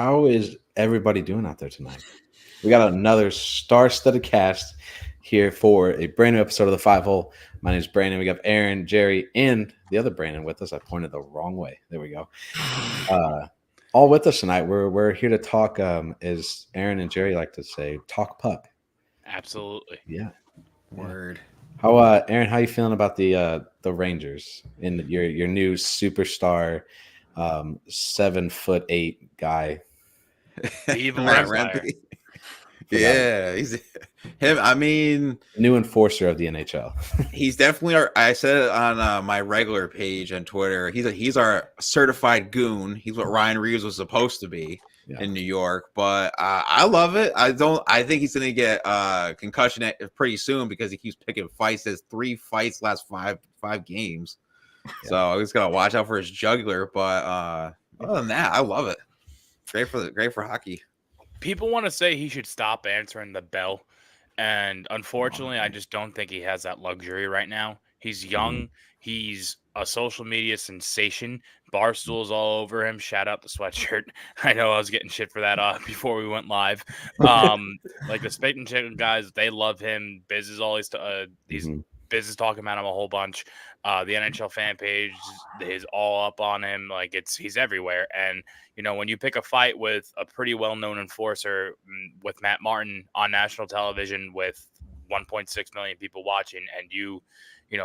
How is everybody doing out there tonight? We got another star-studded cast here for a brand new episode of the Five Hole. My name is Brandon. We got Aaron, Jerry, and the other Brandon with us. I pointed the wrong way. There we go. All with us tonight. We're here to talk, as Aaron and Jerry like to say, talk puck. Absolutely. Yeah. Word. How Aaron, how you feeling about the Rangers and your new superstar 7'8" guy? Steve Matt Lemire. Rempe. Yeah, he's him. I mean, New enforcer of the NHL. he's definitely our. I said it on my regular page on Twitter. He's our certified goon. He's what Ryan Reeves was supposed to be in New York. But I love it. I think he's gonna get concussion pretty soon because he keeps picking fights. There's 3 fights last five games. Yeah. So he's gotta watch out for his jugular. But other than that, I love it. Great for hockey. People want to say he should stop answering the bell, and unfortunately, I just don't think he has that luxury right now. He's young. He's a social media sensation. Barstool's all over him. Shout out the sweatshirt. I know I was getting shit for that before we went live. Like the Spit and Chicken guys, they love him. Biz is always Biz is talking about him a whole bunch. The NHL fan page is all up on him. Like he's everywhere. And when you pick a fight with a pretty well-known enforcer, with Matt Martin on national television with 1.6 million people watching, and you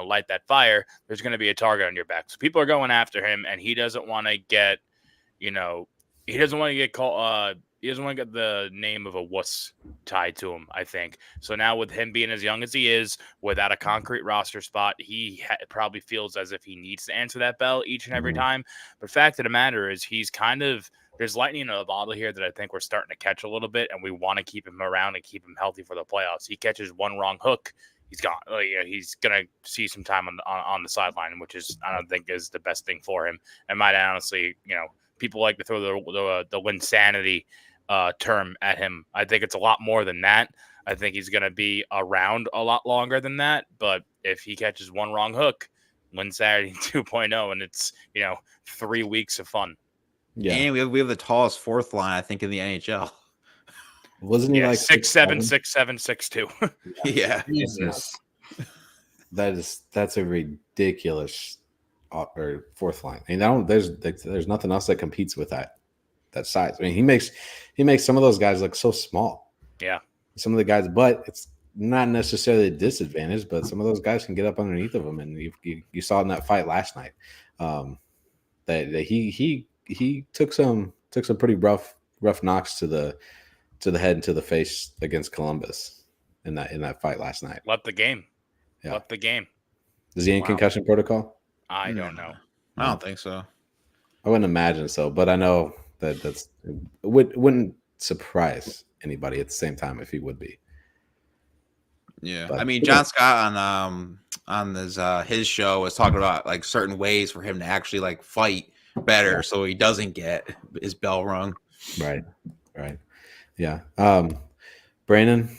light that fire, there's going to be a target on your back. So people are going after him, and he doesn't want to get, he doesn't want to get called. He doesn't want to get the name of a wuss tied to him, I think. So now with him being as young as he is, without a concrete roster spot, he probably feels as if he needs to answer that bell each and every time. But fact of the matter is he's there's lightning in a bottle here that I think we're starting to catch a little bit, and we want to keep him around and keep him healthy for the playoffs. He catches one wrong hook, he's gone. He's going to see some time on the sideline, which I don't think is the best thing for him. And might honestly, people like to throw the Winsanity term at him. I think it's a lot more than that. I think he's going to be around a lot longer than that. But if he catches one wrong hook, Winsanity 2.0, and it's 3 weeks of fun. Yeah, and we have the tallest fourth line, I think, in the NHL. Wasn't he like 6'7", 6'7", 6'2"? Yeah, Jesus. That's a ridiculous or fourth line. I mean, there's nothing else that competes with that size. I mean, he makes some of those guys look so small. Yeah, some of the guys, but it's not necessarily a disadvantage. But some of those guys can get up underneath of him, and you saw in that fight last night that he took some pretty rough knocks to the head and to the face against Columbus in that fight last night. Left the game. Yeah. Left the game. Is he in concussion protocol? I don't know. I don't think so. I wouldn't imagine so, but I know that wouldn't surprise anybody at the same time if he would be. Yeah, but, I mean, John Scott on his show was talking about like certain ways for him to actually like fight better, so he doesn't get his bell rung. Right. Yeah. Brandon,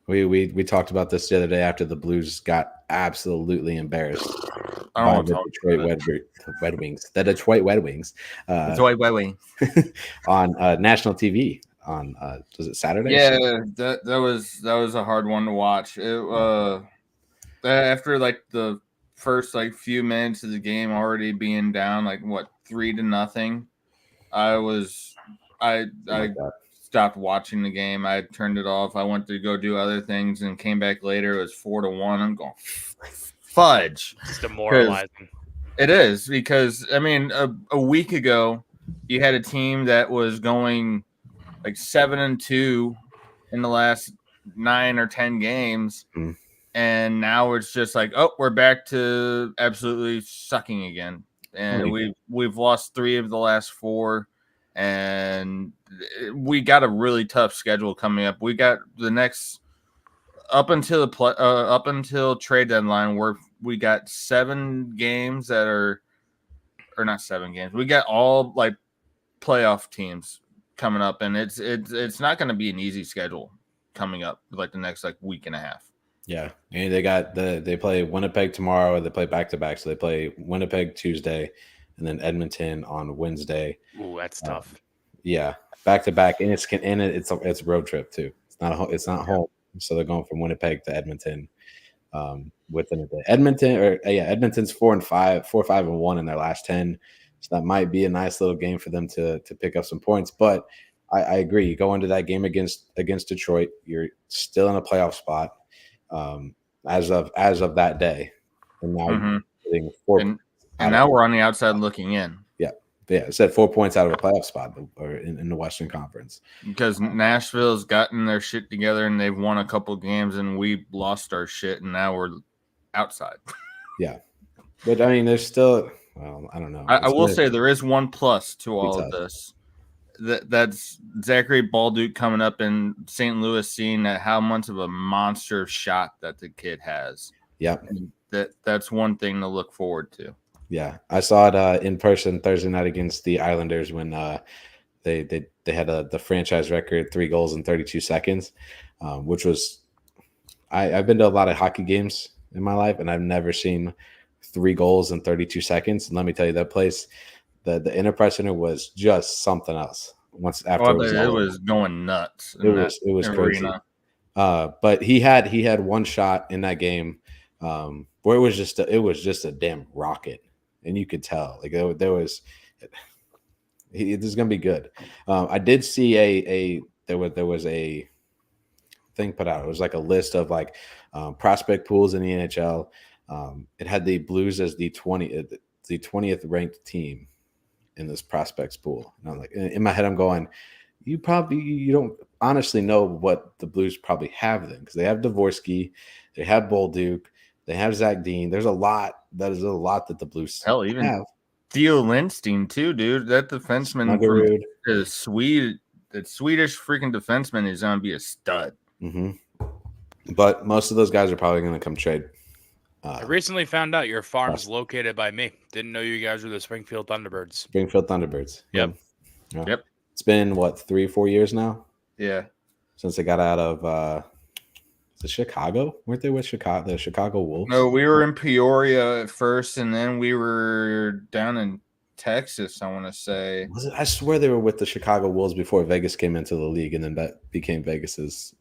we talked about this the other day after the Blues got absolutely embarrassed by the Detroit Red Wings. The Detroit Red Wings. Detroit Red Wings on national TV on was it Saturday? Yeah, that was a hard one to watch. It after like the first like few minutes of the game already being down 3-0. I stopped watching the game. I turned it off. I went to go do other things and came back later. It was 4-1. I'm going fudge. It's demoralizing. It is because I mean a week ago you had a team that was going like 7-2 in the last 9 or 10 games. And now it's just like, oh, we're back to absolutely sucking again. And we've lost 3 of the last 4, and we got a really tough schedule coming up. We got the next up until trade deadline, where we got 7 games that are, or not 7 games. We got all like playoff teams coming up, and it's not going to be an easy schedule coming up like the next week and a half. Yeah, and they play Winnipeg tomorrow. They play back-to-back, so they play Winnipeg Tuesday, and then Edmonton on Wednesday. Ooh, that's tough. Yeah, back to back, and it's a road trip too. It's not home, so they're going from Winnipeg to Edmonton within a day. Edmonton's 4-5-1 in their last 10, so that might be a nice little game for them to pick up some points. But I agree. You go into that game against Detroit, you're still in a playoff spot as of that day, and now you're getting 4 and now we're on the outside looking in. Yeah, it said 4 points out of a playoff spot or in the Western Conference. Because Nashville's gotten their shit together and they've won a couple games and we lost our shit and now we're outside. Yeah. But, I mean, there's still – well, I don't know. I will say there is one plus to all of this. That's Zachary Balduke coming up in St. Louis, seeing how much of a monster shot that the kid has. Yeah. That's one thing to look forward to. Yeah, I saw it in person Thursday night against the Islanders when they had the franchise record 3 goals in 32 seconds, which was I've been to a lot of hockey games in my life, and I've never seen 3 goals in 32 seconds. And let me tell you, that place, the Enterprise Center was just something else. Once after it was going nuts. It was crazy. But he had one shot in that game where it was just a damn rocket. And you could tell, like there's gonna be good. I did see there was a thing put out. It was like a list of like prospect pools in the NHL. It had the Blues as the 20th ranked team in this prospects pool. And I'm like, in my head, I'm going, you don't honestly know what the Blues probably have then, because they have Dvorsky, they have Bolduc, they have Zach Dean. There's a lot. That is a lot that the Blues even have. Theo Lindstein too, dude. That defenseman, the Swedish freaking defenseman, is gonna be a stud. Mm-hmm. But most of those guys are probably gonna come trade. I recently found out your farm is located by me. Didn't know you guys were the Springfield Thunderbirds. Springfield Thunderbirds. Yep. Yeah. Yep. It's been what, 3 or 4 years now? Yeah. Since they got out of Chicago? Weren't they with the Chicago Wolves? No, we were in Peoria at first, and then we were down in Texas, I want to say. I swear they were with the Chicago Wolves before Vegas came into the league, and then that became Vegas's.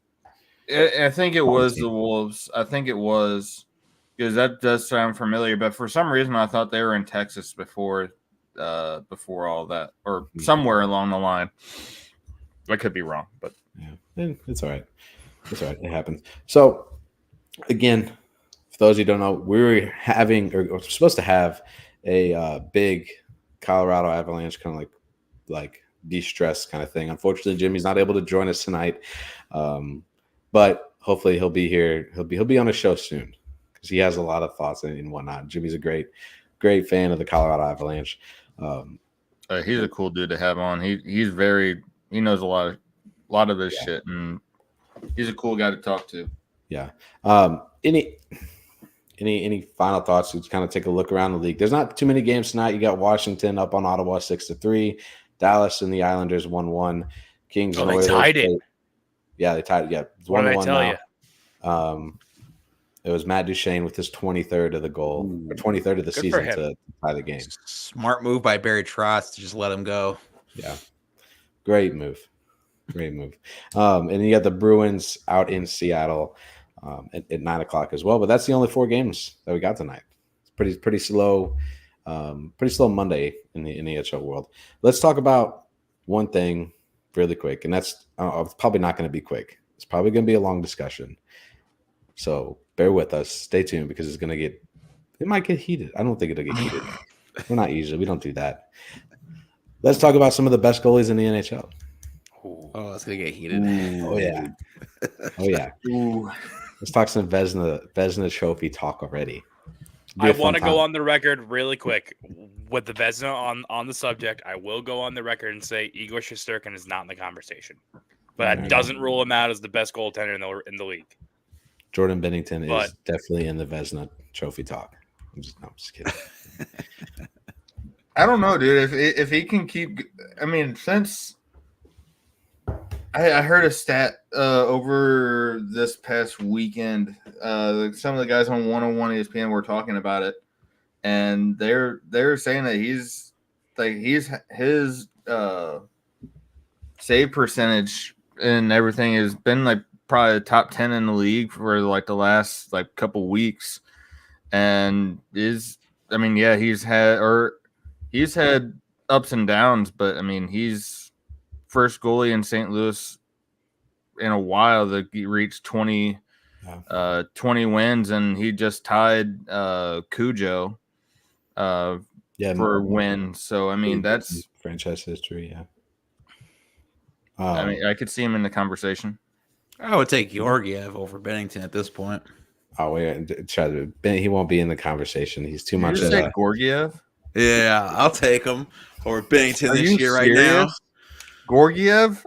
I think it was the Wolves. I think it was, because that does sound familiar. But for some reason, I thought they were in Texas before all that, or somewhere along the line. I could be wrong, but yeah, it's all right. It's all right. It happens. So, again, for those who don't know, we're supposed to have a big Colorado Avalanche kind of like de-stress kind of thing. Unfortunately, Jimmy's not able to join us tonight, but hopefully he'll be here. He'll be on a show soon because he has a lot of thoughts and whatnot. Jimmy's a great fan of the Colorado Avalanche. He's a cool dude to have on. He knows a lot of this shit, and he's a cool guy to talk to. Yeah. Any final thoughts? To kind of take a look around the league. There's not too many games tonight. You got Washington up on Ottawa 6-3. Dallas and the Islanders 1-1. Kings. Oh, they tied it. Yeah, they tied it. Yeah, it's 1-1 what did I tell now. You? It was Matt Duchene with his 23rd of the goal, or 23rd of the season to tie the game. Smart move by Barry Trotz to just let him go. Yeah, great move. And you got the Bruins out in Seattle at 9:00 as well. But that's the only 4 games that we got tonight. It's pretty slow Monday in the NHL world. Let's talk about one thing really quick, and that's it's probably not going to be quick. It's probably going to be a long discussion. So bear with us. Stay tuned because it might get heated. I don't think it'll get heated. We don't do that. Let's talk about some of the best goalies in the NHL. Oh, it's gonna get heated. Oh yeah. Ooh. Let's talk some Vezina Trophy talk already. I want to go on the record really quick with the Vezina on the subject. I will go on the record and say Igor Shesterkin is not in the conversation, but that doesn't rule him out as the best goaltender in the league. Jordan Bennington is definitely in the Vezina Trophy talk. I'm just kidding. I don't know, dude. If he can keep, I mean, since I heard a stat over this past weekend. Some of the guys on 101 ESPN were talking about it, and they're saying that his save percentage and everything has been like probably top 10 in the league for like the last like couple weeks, and he's had ups and downs, but I mean he's first goalie in St. Louis in a while that he reached 20 wins, and he just tied Cujo for wins. So I mean that's franchise history. Yeah. I mean, I could see him in the conversation. I would take Georgiev over Bennington at this point. Oh, he won't be in the conversation. He's too much. You say Georgiev? Yeah, I'll take him over Bennington this year right now. Georgiev?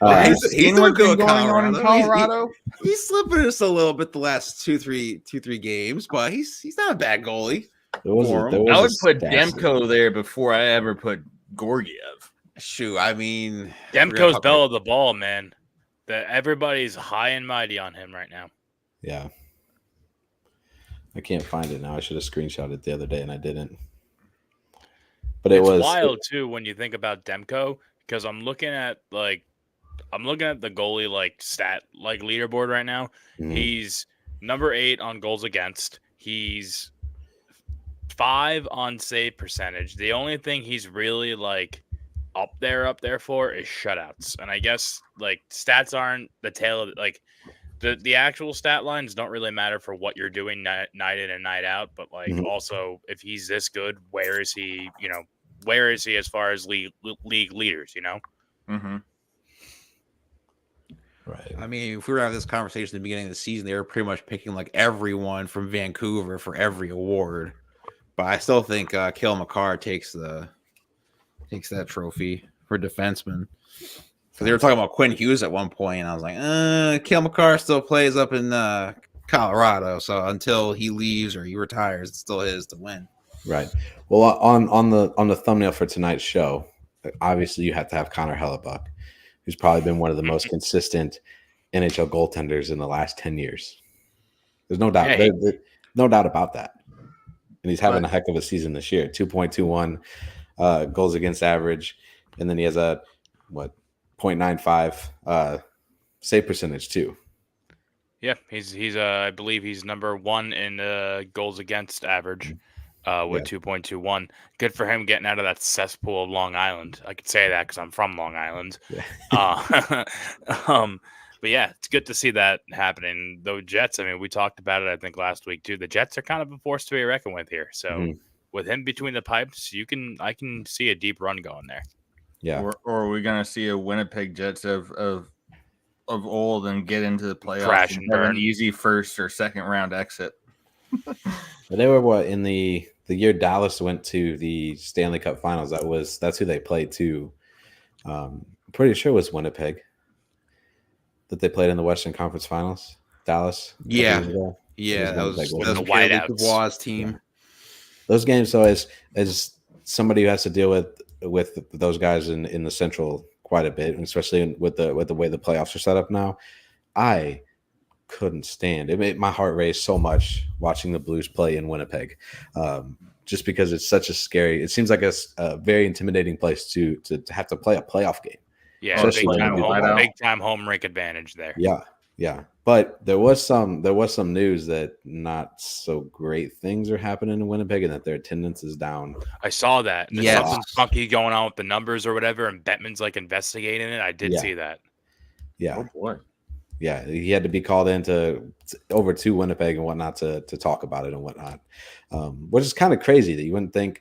He's doing good going on in Colorado. He's slipping us a little bit the last two, three games, but he's not a bad goalie. I would put Demko there before I ever put Georgiev. Shoot, I mean, Demko's bell of the ball, man. Everybody's high and mighty on him right now. Yeah. I can't find it now. I should have screenshot it the other day and I didn't. But it's wild too when you think about Demko, because I'm looking at the goalie stat leaderboard right now. Mm-hmm. He's number 8 on goals against. He's 5 on save percentage. The only thing he's really up there for is shutouts. And I guess stats aren't the tail of the actual stat lines don't really matter for what you're doing night in and night out. But mm-hmm. also if he's this good, where is he as far as league leaders, Mm-hmm. Right. I mean, if we were having this conversation at the beginning of the season, they were pretty much picking everyone from Vancouver for every award. But I still think Cale Makar takes that trophy for defenseman. So they were talking about Quinn Hughes at one point, and I was like, Cale Makar still plays up in Colorado, so until he leaves or he retires, it's still his to win. Right. Well, on the thumbnail for tonight's show, obviously you have to have Connor Hellebuck, who's probably been one of the most consistent NHL goaltenders in the last 10 years. There's no doubt. Yeah, there's no doubt about that. And he's having a heck of a season this year. 2.21 goals against average, and then he has a 0.95 save percentage too. Yeah, he's I believe he's number 1 in goals against average with 2.21. Good for him getting out of that cesspool of Long Island. I could say that because I'm from Long Island. Yeah. But yeah, it's good to see that happening. The Jets, I mean, we talked about it, I think, last week too. The Jets are kind of a force to be reckoned with here. So with him between the pipes, I can see a deep run going there. Yeah. Or are we gonna see a Winnipeg Jets of old and get into the playoffs crash and burn, an easy first or second round exit? They were in the year Dallas went to the Stanley Cup Finals. That's who they played to. I'm pretty sure it was Winnipeg that they played in the Western Conference Finals. Dallas. Yeah, that was the Whiteouts team. Yeah. Those games. So as somebody who has to deal with those guys in the Central quite a bit, and especially with the way the playoffs are set up now, I couldn't stand it. Made my heart race so much watching the Blues play in Winnipeg, just because it's such a scary. It seems like a very intimidating place to have to play a playoff game. Yeah, big time home rink advantage there. Yeah. But there was some news that not so great things are happening in Winnipeg and that their attendance is down. I saw that. There's something funky going on with the numbers or whatever, and Bettman's investigating it. I did see that. Yeah. Oh boy. Yeah, he had to be called in over to Winnipeg and whatnot to talk about it and whatnot, which is kind of crazy that you wouldn't think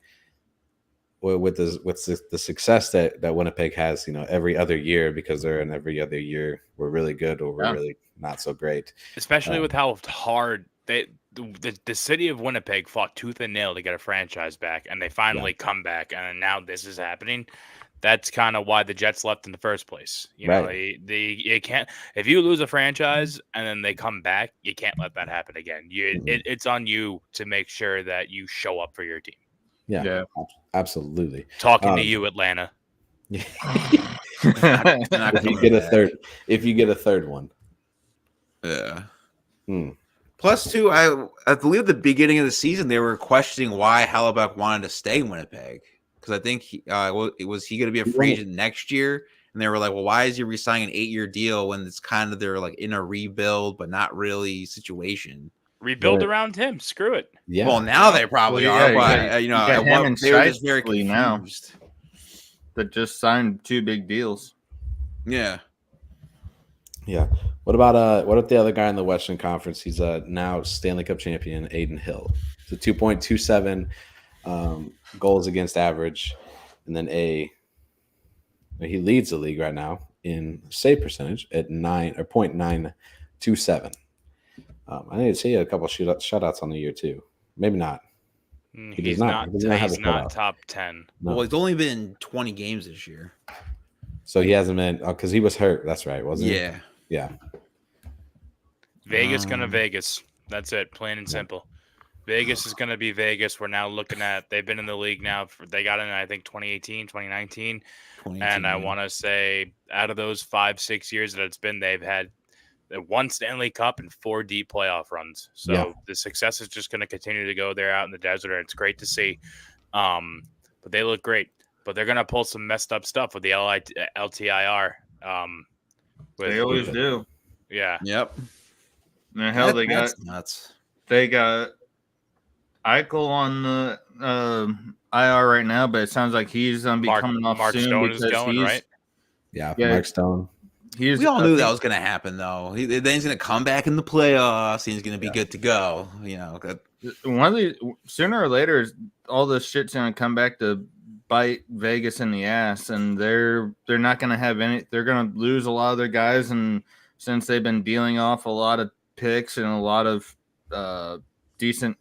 with the success that Winnipeg has, every other year, because they're in every other year we're really good or we're really not so great. Especially with how hard the city of Winnipeg fought tooth and nail to get a franchise back, and they finally come back, and now this is happening. That's kind of why the Jets left in the first place. You can't, if you lose a franchise and then they come back, you can't let that happen again. It's on you to make sure that you show up for your team. Yeah. Absolutely. Talking to you, Atlanta. If you get a third one. Yeah. Plus, too, I believe at the beginning of the season they were questioning why Hellebuck wanted to stay in Winnipeg. because I think was he going to be a free agent next year? And they were like, well, why is he re-signing an 8-year deal when it's kind of they're like in a rebuild but not really situation? Rebuild around him. Screw it. Yeah. Well, now they probably are, but they were just very confused. Now that just signed 2 big deals. Yeah. Yeah. What about the other guy in the Western Conference? He's now Stanley Cup champion, Aiden Hill. So 2.27 goals against average, and then he leads the league right now in save percentage at 0.927. I need to see a couple shutouts on the year too. Maybe not. He's not top 10. No. Well, he's only been 20 games this year. So he hasn't been because he was hurt. That's right, wasn't he? Yeah. Yeah. Vegas gonna Vegas. That's it, plain and simple. Vegas is going to be Vegas. We're now looking at – they've been in the league now. They got in, I think, 2018, 2019. And I want to say out of those 5-6 years that it's been, they've had 1 Stanley Cup and 4 deep playoff runs. So the success is just going to continue to go there out in the desert, and it's great to see. But they look great. But they're going to pull some messed up stuff with the LTIR. They always do. Yeah. Yep. And hell, that's nuts. They got Eichel on the IR right now, but it sounds like he's going to be coming off Mark soon. Stone is going, right? Yeah, Mark Stone. We all knew that was going to happen, though. Then he's going to come back in the playoffs. And he's going to be good to go. You know, one of these sooner or later, all this shit's going to come back to bite Vegas in the ass, and they're not going to have any. They're going to lose a lot of their guys, and since they've been dealing off a lot of picks and a lot of decent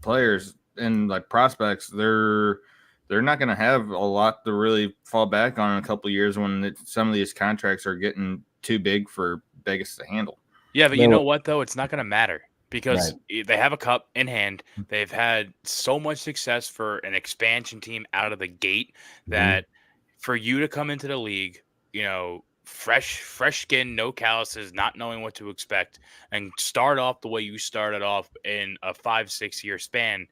players and like prospects, they're not going to have a lot to really fall back on in a couple of years when some of these contracts are getting too big for Vegas to handle. Yeah, but you know what, though? It's not going to matter because they have a cup in hand. They've had so much success for an expansion team out of the gate that for you to come into the league, you know, fresh skin, no calluses, not knowing what to expect, and start off the way you started off in a 5-6 year span,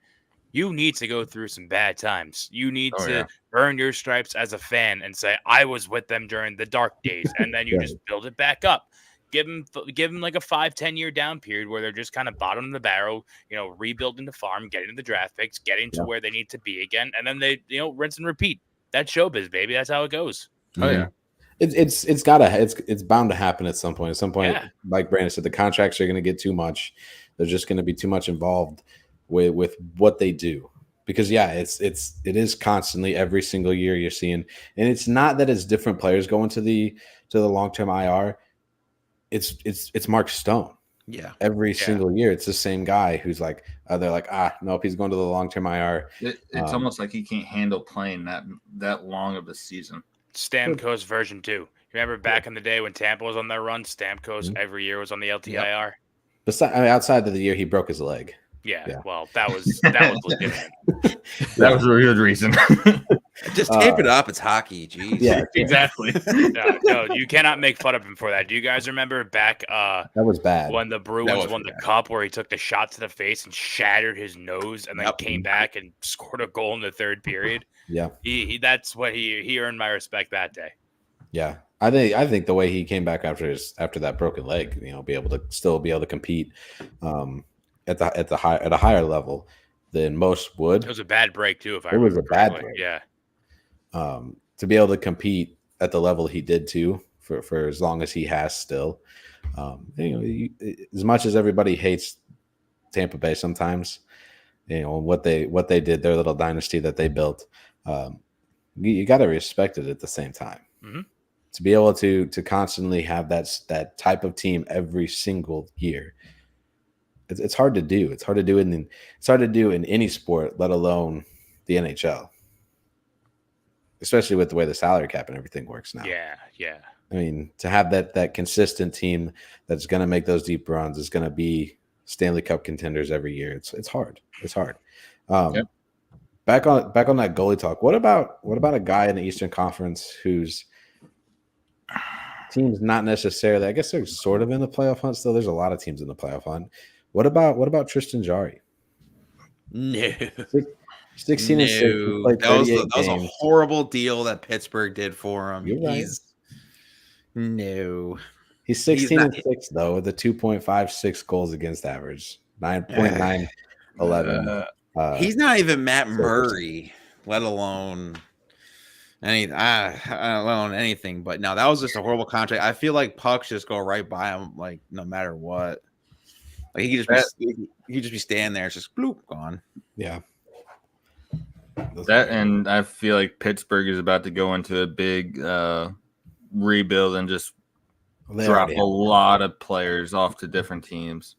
you need to go through some bad times. You need to earn your stripes as a fan and say, I was with them during the dark days. And then you just build it back up. Give them like a 5-10 year down period where they're just kind of bottom of the barrel, you know, rebuilding the farm, getting the draft picks, getting to where they need to be again. And then they, you know, rinse and repeat. That's showbiz, baby. That's how it goes. Oh, yeah. It's bound to happen at some point. At some point, like Brandon said, the contracts are going to get too much. There's just going to be too much involved with what they do, because it is constantly every single year you're seeing, and it's not that it's different players going to the long-term IR. It's Mark Stone. Yeah. Every single year, it's the same guy who's like, they're like, nope, he's going to the long-term IR. It's almost like he can't handle playing that long of a season. Stamkos version 2. Remember back in the day when Tampa was on their run, Stamkos every year was on the LTIR. Outside of the year, he broke his leg. Yeah. Well, that was legitimate. That was a real reason. Just tape it up. It's hockey. Jeez. Yeah, exactly. No, you cannot make fun of him for that. Do you guys remember back? That was bad when the Bruins won the cup, where he took the shot to the face and shattered his nose, and then came back and scored a goal in the third period. Yeah, that's what he earned my respect that day. Yeah, I think the way he came back after that broken leg, you know, be able to compete at a higher level than most would. It was a bad break too. It was a bad break. Yeah. To be able to compete at the level he did too for as long as he has still, you know, as much as everybody hates Tampa Bay sometimes, you know, what they did, their little dynasty that they built, you got to respect it at the same time. Mm-hmm. To be able to constantly have that type of team every single year, it's hard to do. It's hard to do in any sport, let alone the NHL. Especially with the way the salary cap and everything works now. Yeah. I mean, to have that consistent team that's going to make those deep runs, is going to be Stanley Cup contenders every year. It's hard. It's hard. Back on that goalie talk. What about a guy in the Eastern Conference whose team's not necessarily? I guess they're sort of in the playoff hunt still. There's a lot of teams in the playoff hunt. What about Tristan Jarry? No. 16 and 6. He No, played that was 38 a games. horrible deal that Pittsburgh did for him. You're right. He's 16 not- and 6 though, with a 2.56 goals against average, 9.911. He's not even Matt Murray, let alone anything. But no, that was just a horrible contract. I feel like pucks just go right by him, like no matter what. Like he could just be standing there, it's just bloop gone. Yeah. That, and I feel like Pittsburgh is about to go into a big rebuild and just drop a lot of players off to different teams.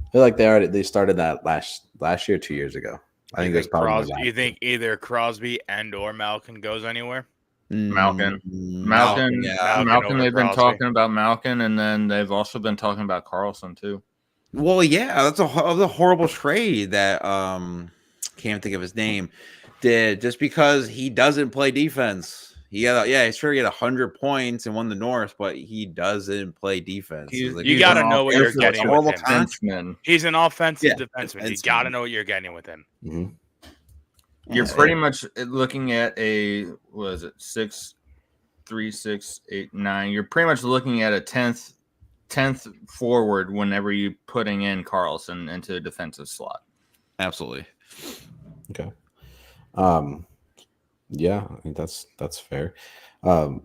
I feel like they started that last year, 2 years ago. I think that's probably. You think either Crosby and or Malkin goes anywhere? Malkin. Malkin They've been Crosby. talking about Malkin, and then they've also been talking about Carlson too. Well, yeah, that's a horrible trade that can't think of his name did, just because he doesn't play defense. He's sure he had 100 points and won the North, but he doesn't play defense. You got to know what you're getting with him. Defenseman. He's an offensive defenseman. You got to know what you're getting with him. Mm-hmm. You're pretty much looking at a 6, 3, 6, 8, 9. You're pretty much looking at a 10th forward whenever you're putting in Carlson into a defensive slot. Absolutely. Okay. Yeah, I think that's fair. We'll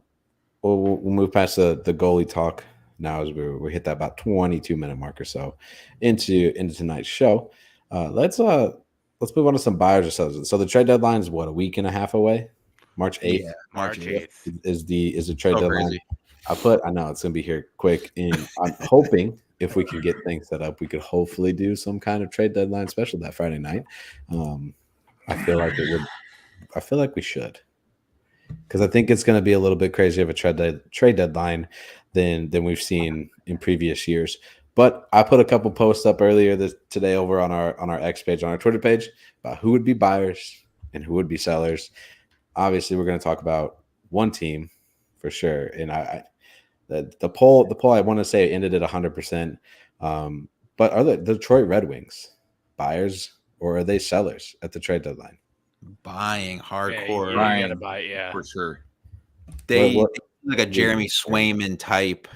move past the goalie talk now as we hit that about 22-minute mark or so into tonight's show. Let's move on to some buyers or sellers. So the trade deadline is what, a week and a half away? March 8th. Yeah, March 8th is the trade deadline. Crazy. I know it's gonna be here quick, and I'm hoping if we can get things set up, we could hopefully do some kind of trade deadline special that Friday night. I feel like we should, because I think it's going to be a little bit crazier of a trade deadline than we've seen in previous years. But I put a couple posts up earlier today over on our X page, on our Twitter page, about who would be buyers and who would be sellers. Obviously, we're going to talk about one team for sure, and the poll I want to say ended at 100%. But are the Detroit Red Wings buyers or are they sellers at the trade deadline? Buying hardcore. Yeah, you gotta buy it, for sure. They like a Jeremy Swayman type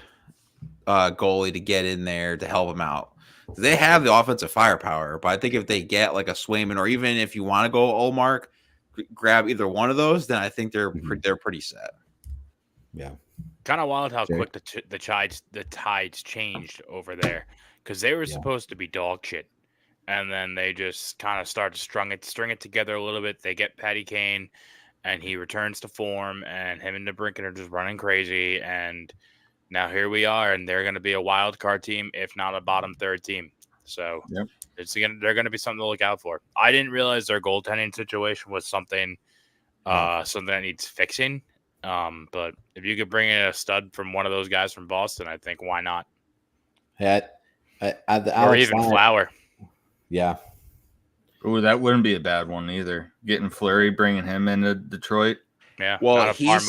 goalie to get in there to help them out. They have the offensive firepower, but I think if they get like a Swayman, or even if you want to go Ullmark, grab either one of those, then I think they're pretty set. Yeah. Kind of wild how quick the tides changed over there, because they were supposed to be dog shit. And then they just kind of start to string it together a little bit. They get Patty Kane, and he returns to form, and him and DeBrincat are just running crazy. And now here we are, and they're going to be a wild card team, if not a bottom third team. So they're going to be something to look out for. I didn't realize their goaltending situation was something that needs fixing. But if you could bring in a stud from one of those guys from Boston, I think why not? Or even Flower. Yeah. Oh, that wouldn't be a bad one either. Getting Fleury, bringing him into Detroit. Yeah. Well, he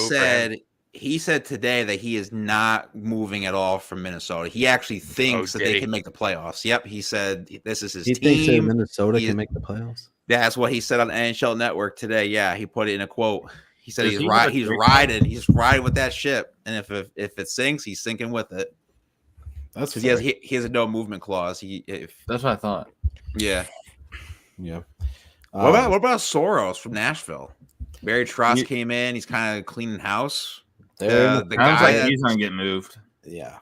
said today that he is not moving at all from Minnesota. He actually thinks that they can make the playoffs. Yep. He said this is his team. He thinks that Minnesota can make the playoffs? That's what he said on NHL Network today. Yeah. He put it in a quote. He said he's riding with that ship. And if it sinks, he's sinking with it. That's because he has a no movement clause. That's what I thought. Yeah. Yeah. What about Soros from Nashville? Barry Trotz came in. He's kind of cleaning house. The guy he's gonna get moved. Yeah.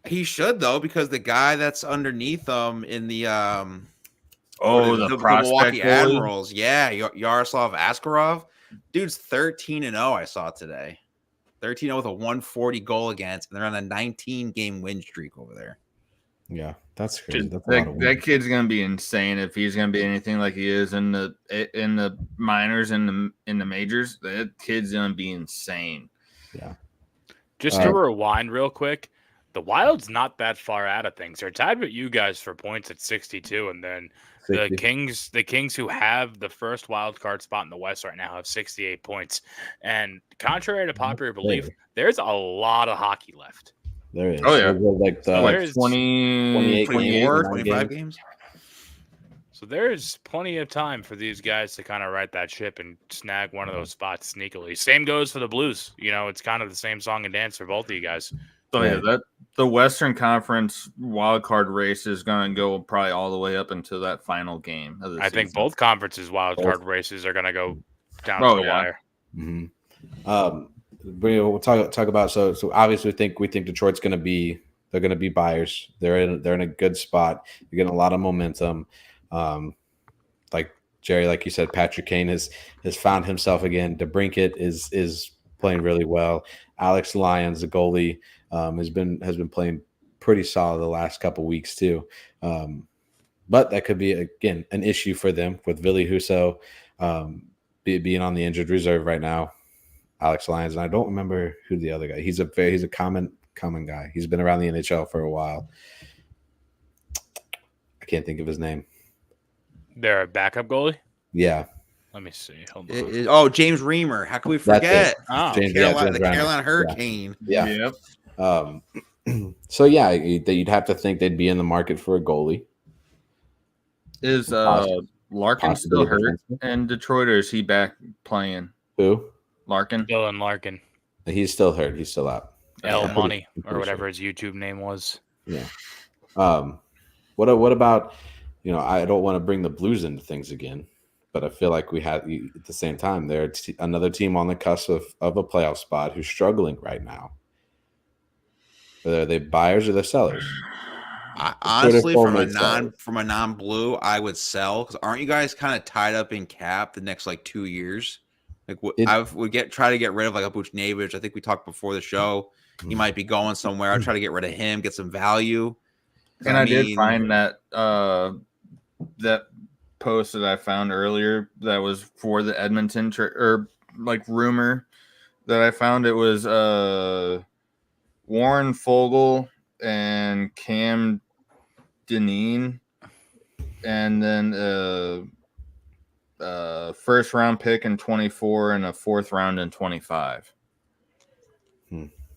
He should though, because the guy that's underneath him in the the Milwaukee Admirals, Yaroslav Askarov, dude's 13-0. I saw today. 13-0 with a 140 goal against, and they're on a 19-game win streak over there. Yeah, that's crazy. That kid's gonna be insane if he's gonna be anything like he is in the minors and in the majors. That kid's gonna be insane. Yeah. Just to rewind real quick, the Wild's not that far out of things. They're tied with you guys for points at 62, and then 60. The Kings, who have the first wild card spot in the West right now, have 68 points. And contrary to popular belief, there's a lot of hockey left. There is. Oh yeah, like 20, 25 games. So there's plenty of time for these guys to kind of right that ship and snag one of those spots sneakily. Same goes for the Blues. It's kind of the same song and dance for both of you guys. So yeah, the Western Conference wild card race is going to go probably all the way up until that final game of the season. Think both conferences wild card races are going to go down to the wire. Mm-hmm. We'll talk about so obviously we think Detroit's going to be buyers. They're in a good spot. You're getting a lot of momentum. Like Jerry, like you said, Patrick Kane has found himself again. DeBrincat is playing really well. Alex Lyons, the goalie, has been playing pretty solid the last couple weeks too. But that could be again an issue for them with Ville Husso being on the injured reserve right now. Alex Lyons, and I don't remember who the other guy. He's a common guy. He's been around the NHL for a while. I can't think of his name. They're a backup goalie? Yeah. Let me see. Hold on. James Reimer. How can we forget? The Carolina Hurricane. Yeah. So yeah, you'd have to think they'd be in the market for a goalie. Is Larkin still hurt in Detroit, or is he back playing? Who? Larkin. Dylan Larkin. He's still hurt. He's still out. Money or whatever his YouTube name was. Yeah. What about? I don't want to bring the Blues into things again, but I feel like we had at the same time they're another team on the cusp of a playoff spot who's struggling right now. Are they buyers or they're sellers? Honestly, from a non-blue, I would sell because aren't you guys kind of tied up in cap the next 2 years? I would try to get rid of a Buchnevich. I think we talked before the show. He might be going somewhere. I'd try to get rid of him, get some value. And I did find that that post that I found earlier that was for the Edmonton rumor that I found. It was Warren Fogle and Cam Dineen, and then first round pick in 24 and a fourth round in 25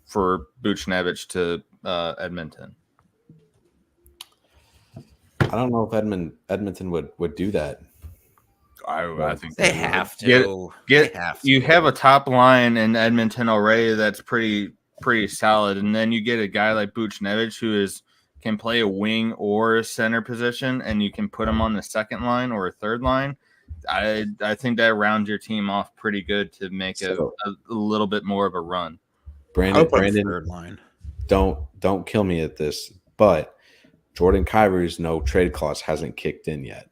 for Buchnevich to Edmonton. I don't know if Edmonton would do that. I think they have to. You have a top line in Edmonton already that's pretty solid, and then you get a guy like Buchnevich who can play a wing or a center position, and you can put him on the second line or a third line. I think that rounds your team off pretty good to make a little bit more of a run. Brandon, third line. Don't kill me at this, but Jordan Kyrie's no trade clause hasn't kicked in yet.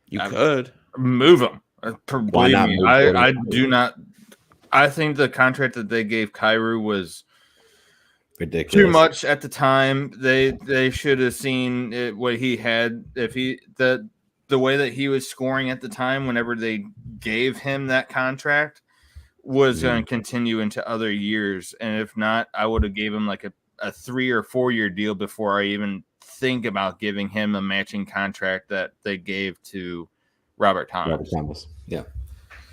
You could move him. Believe me, I do not. I think the contract that they gave Kyrie was ridiculous. Too much at the time. They should have seen what he had. If the way that he was scoring at the time, whenever they gave him that contract, was going to continue into other years. And if not, I would have gave him a 3 or 4 year deal before I even think about giving him a matching contract that they gave to Robert Thomas. Yeah.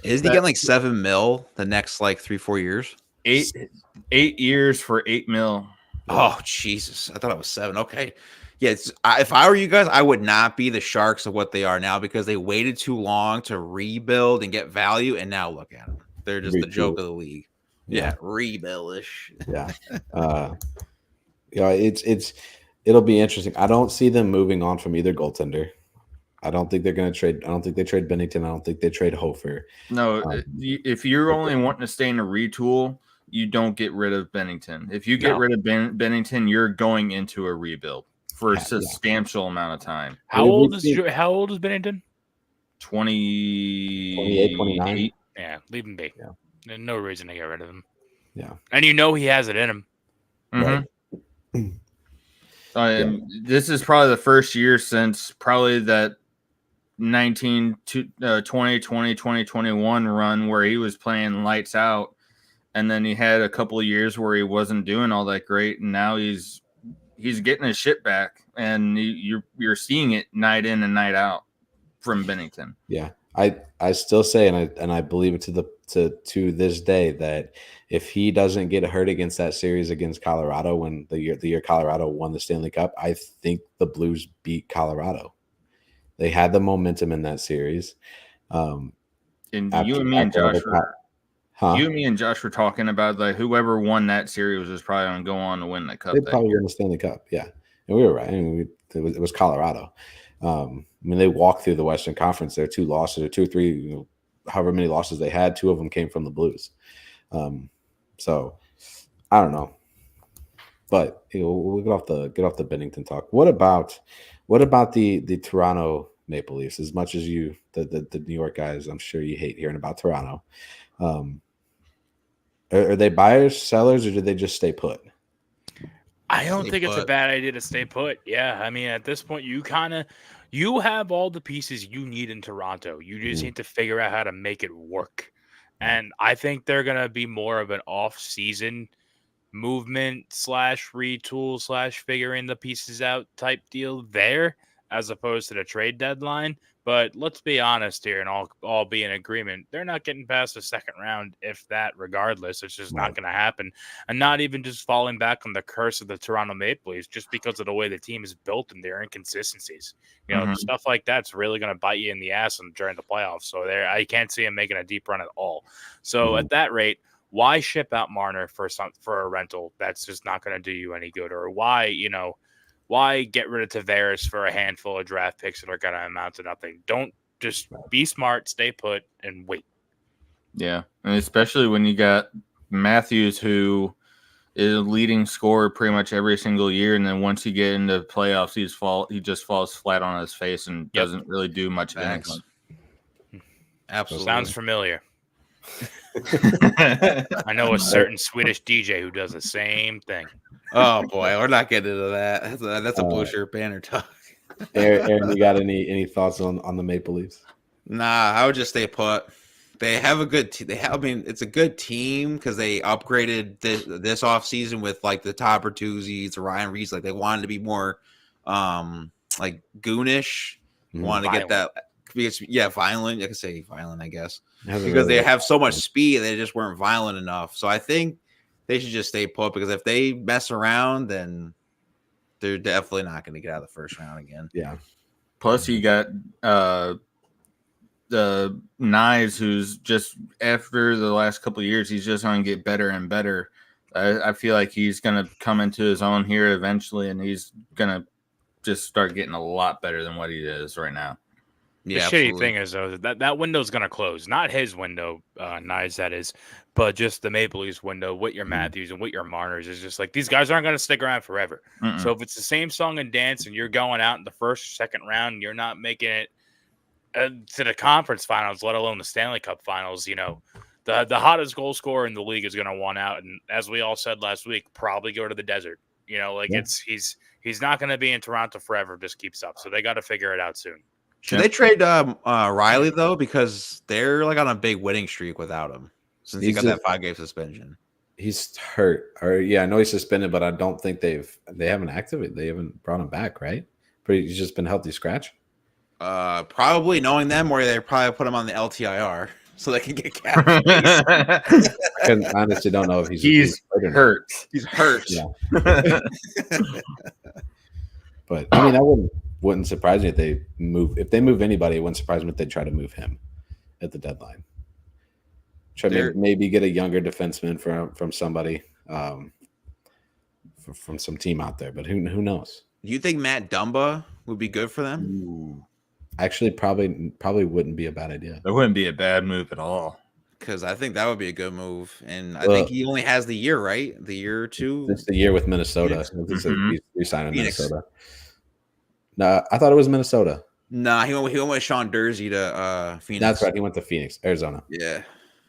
Isn't he getting $7 million the next 3-4 years? 8 years for $8 million. Oh, Jesus. I thought it was 7. Okay. Yeah. If I were you guys, I would not be the Sharks of what they are now because they waited too long to rebuild and get value. And now look at them. They're just the joke of the league. Yeah. Rebuild-ish. Yeah. It'll be interesting. I don't see them moving on from either goaltender. I don't think they're going to trade. I don't think they trade Bennington. I don't think they trade Hofer. No, if you're only wanting to stay in a retool, you don't get rid of Bennington. If you get rid of Bennington, you're going into a rebuild for a substantial amount of time. How old is Bennington? 28, 29. Yeah, leave him be. Yeah. There's no reason to get rid of him. Yeah. And he has it in him. Mm-hmm. Right. This is probably the first year since probably that 2021 run where he was playing lights out, and then he had a couple of years where he wasn't doing all that great, and now he's getting his shit back, and you're seeing it night in and night out from Bennington. Yeah, I still say, and I believe it to this day, that if he doesn't get hurt against that series against Colorado when the year Colorado won the Stanley Cup, I think the Blues beat Colorado. They had the momentum in that series. And you and me and Josh were talking about that whoever won that series was probably going to go on to win the cup. They probably won the Stanley Cup, yeah. And we were right. I mean, it was Colorado. I mean, they walked through the Western Conference. There 2 losses or 2 or 3, however many losses they had. 2 of them came from the Blues. So I don't know, but we'll get off the Bennington talk. What about the Toronto Maple Leafs? As much as the New York guys, I'm sure you hate hearing about Toronto. Are they buyers, sellers, or do they just stay put? I don't think it's a bad idea to stay put. Yeah, I mean, at this point, you have all the pieces you need in Toronto. You just need to figure out how to make it work. And I think they're going to be more of an off-season movement / retool / figuring the pieces out type deal there, as opposed to the trade deadline. But let's be honest here and all be in agreement. They're not getting past the second round, if that, regardless. It's just not going to happen. And not even just falling back on the curse of the Toronto Maple Leafs, just because of the way the team is built and their inconsistencies. Stuff like that's really going to bite you in the ass during the playoffs. So I can't see him making a deep run at all. So at that rate, why ship out Marner for a rental? That's just not going to do you any good. Or why get rid of Tavares for a handful of draft picks that are going to amount to nothing? Don't just be smart, stay put, and wait. Yeah, and especially when you got Matthews, who is a leading scorer pretty much every single year, and then once you get into playoffs, he just falls flat on his face and doesn't really do much of anything. Absolutely. Sounds familiar. I know a certain Swedish DJ who does the same thing. Oh boy, we're not getting into that. That's a blue shirt banner talk. Aaron, you got any thoughts on the Maple Leafs? Nah, I would just stay put. They have a good team. It's a good team because they upgraded this offseason with like the top Bertuzzi's, Ryan Reeves. Like they wanted to be more like goonish. Wanted to get that because violent. I can say violent, I guess, because they have so much speed. They just weren't violent enough. So I think they should just stay put because if they mess around, then they're definitely not going to get out of the first round again. Yeah. Plus, you got the Knives, who's just after the last couple of years, he's just going to get better and better. I feel like he's going to come into his own here eventually, and he's going to just start getting a lot better than what he is right now. Yeah, the shitty thing is, though, that window's going to close. Not his window, Knives, that is, but just the Maple Leafs window with your Matthews and with your Marners is just like these guys aren't going to stick around forever. So if it's the same song and dance and you're going out in the first, second round and you're not making it to the conference finals, let alone the Stanley Cup finals, the hottest goal scorer in the league is going to want out. And as we all said last week, probably go to the desert. He's not going to be in Toronto forever if this keeps up. So they got to figure it out soon. Should they trade Riley though? Because they're like on a big winning streak without him since he got that 5-game suspension. He's hurt, I know he's suspended, but I don't think they haven't activated. They haven't brought him back, right? But he's just been healthy scratch. Probably knowing them, or they probably put him on the LTIR so they can get capped. I honestly don't know if he's hurt. He's hurt. Yeah. But I mean, that wouldn't surprise me if they move. If they move anybody, it wouldn't surprise me if they try to move him at the deadline. Try to maybe get a younger defenseman from somebody, from some team out there. But who knows? Do you think Matt Dumba would be good for them? Ooh. Actually, probably wouldn't be a bad idea. It wouldn't be a bad move at all. Because I think that would be a good move. And I think he only has the year, right? The year or two? It's the year with Minnesota. He's re-signing Minnesota. No, I thought it was Minnesota. Nah, he went with Sean Dursey to Phoenix. That's right. He went to Phoenix, Arizona. Yeah.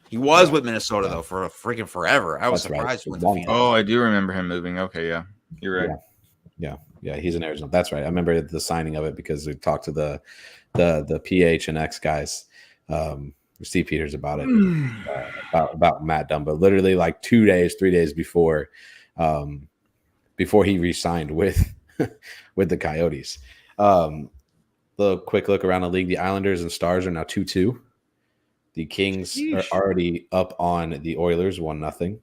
He was with Minnesota, though, for freaking forever. I was surprised he went to Phoenix. Oh, I do remember him moving. Okay, yeah. You're right. Yeah, he's in Arizona. That's right. I remember the signing of it because we talked to the PH and X guys, Steve Peters, about it, about Matt Dumba. Literally like 3 days before he re-signed with the Coyotes. Little quick look around the league. The Islanders and Stars are now 2-2. The Kings are already up on the Oilers 1-0.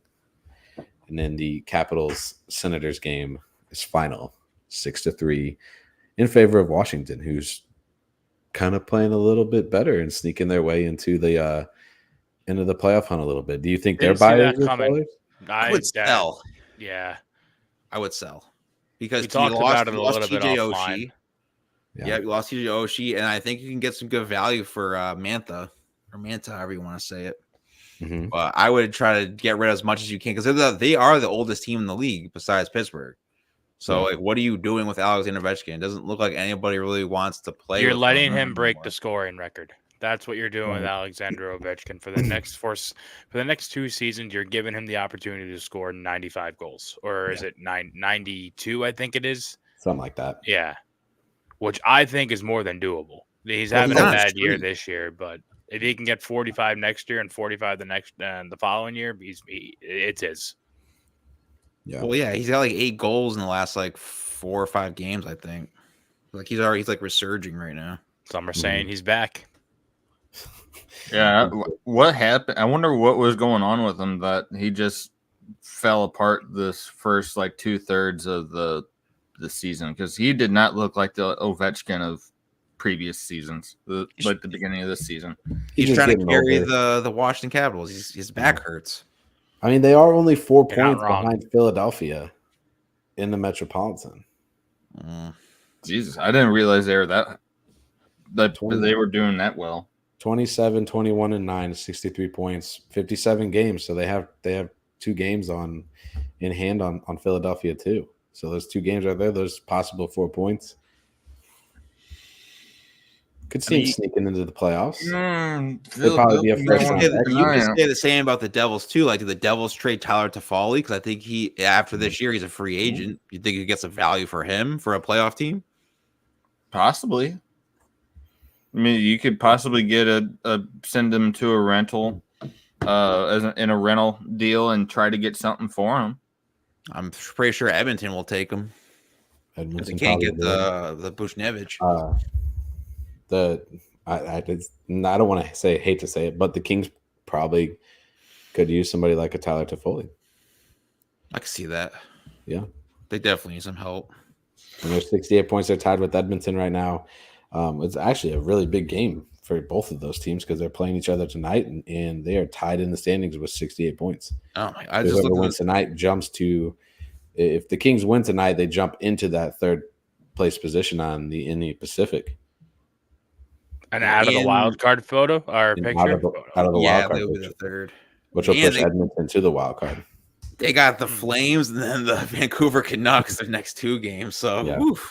And then the Capitals Senators game is final 6-3 in favor of Washington, who's kind of playing a little bit better and sneaking their way into the playoff hunt a little bit. Do you think they're Didn't see buyers that or coming. sellers? I would sell. Yeah. I would sell because We talked about it a little bit TJ offline. Oshie. Yeah, you lost TJ Oshie, and I think you can get some good value for Mantha, however you want to say it. Mm-hmm. But I would try to get rid of as much as you can because they are the oldest team in the league besides Pittsburgh. So, like, what are you doing with Alexander Ovechkin? It doesn't look like anybody really wants to play. You're letting him break the scoring record. That's what you're doing with Alexander Ovechkin for the next 2 seasons. You're giving him the opportunity to score 95 goals, or is it 92? I think it is something like that. Yeah, which I think is more than doable. He's having a bad year this year, but if he can get 45 next year and 45 the following year, it's his. Yeah. Well, yeah, he's got like 8 goals in the last like 4 or 5 games, I think. Like he's like resurging right now. Some are saying he's back. Yeah, what happened? I wonder what was going on with him that he just fell apart this first like 2/3 of the season, because he did not look like the Ovechkin of previous seasons, like the beginning of this season. He's trying to carry the Washington Capitals. His back hurts. I mean, they are only 4 points behind Philadelphia in the Metropolitan. Jesus, I didn't realize they were that they were doing that well. 27, 21, and 9, 63 points, 57 games. So they have 2 games in hand on Philadelphia too. So those 2 games right there, those possible 4 points. Could see him sneaking into the playoffs. They'd probably be a first round. You could say the same about the Devils too. Like, did the Devils trade Tyler Toffoli? Because I think after this year, he's a free agent. You think he gets a value for him for a playoff team? Possibly. I mean, you could possibly get send him to a rental, in a rental deal, and try to get something for him. I'm pretty sure Edmonton will take him. They can't get the Buchnevich. I don't want to hate to say it, but the Kings probably could use somebody like a Tyler Toffoli. I can see that. Yeah, they definitely need some help. And there's 68 points. They're tied with Edmonton right now. It's actually a really big game for both of those teams because they're playing each other tonight, and they are tied in the standings with 68 points. Oh my God! Whoever wins tonight jumps to. If the Kings win tonight, they jump into that 3rd place position in the Pacific. And out of the wild card photo or picture? Out of the wild card they'll be picture, the 3rd. Which will push Edmonton to the wild card. They got the Flames and then the Vancouver Canucks the next 2 games. So,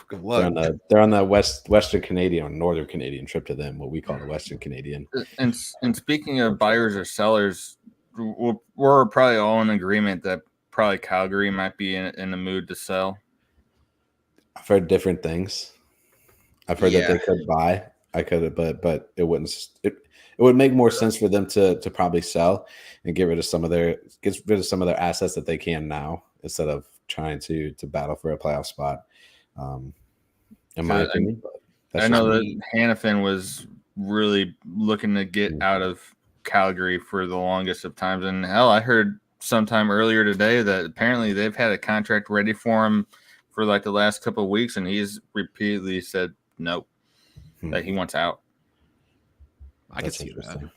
good luck. They're on the Western Canadian or Northern Canadian trip to them, what we call the Western Canadian. And speaking of buyers or sellers, we're probably all in agreement that probably Calgary might be in the mood to sell. I've heard different things. I've heard that they could buy. I could, but it wouldn't. It would make more sense for them to probably sell and get rid of some of their assets that they can now, instead of trying to battle for a playoff spot. In my opinion, I know that Hannafin was really looking to get out of Calgary for the longest of times, and hell, I heard sometime earlier today that apparently they've had a contract ready for him for like the last couple of weeks, and he's repeatedly said nope. That he wants out. I can see that.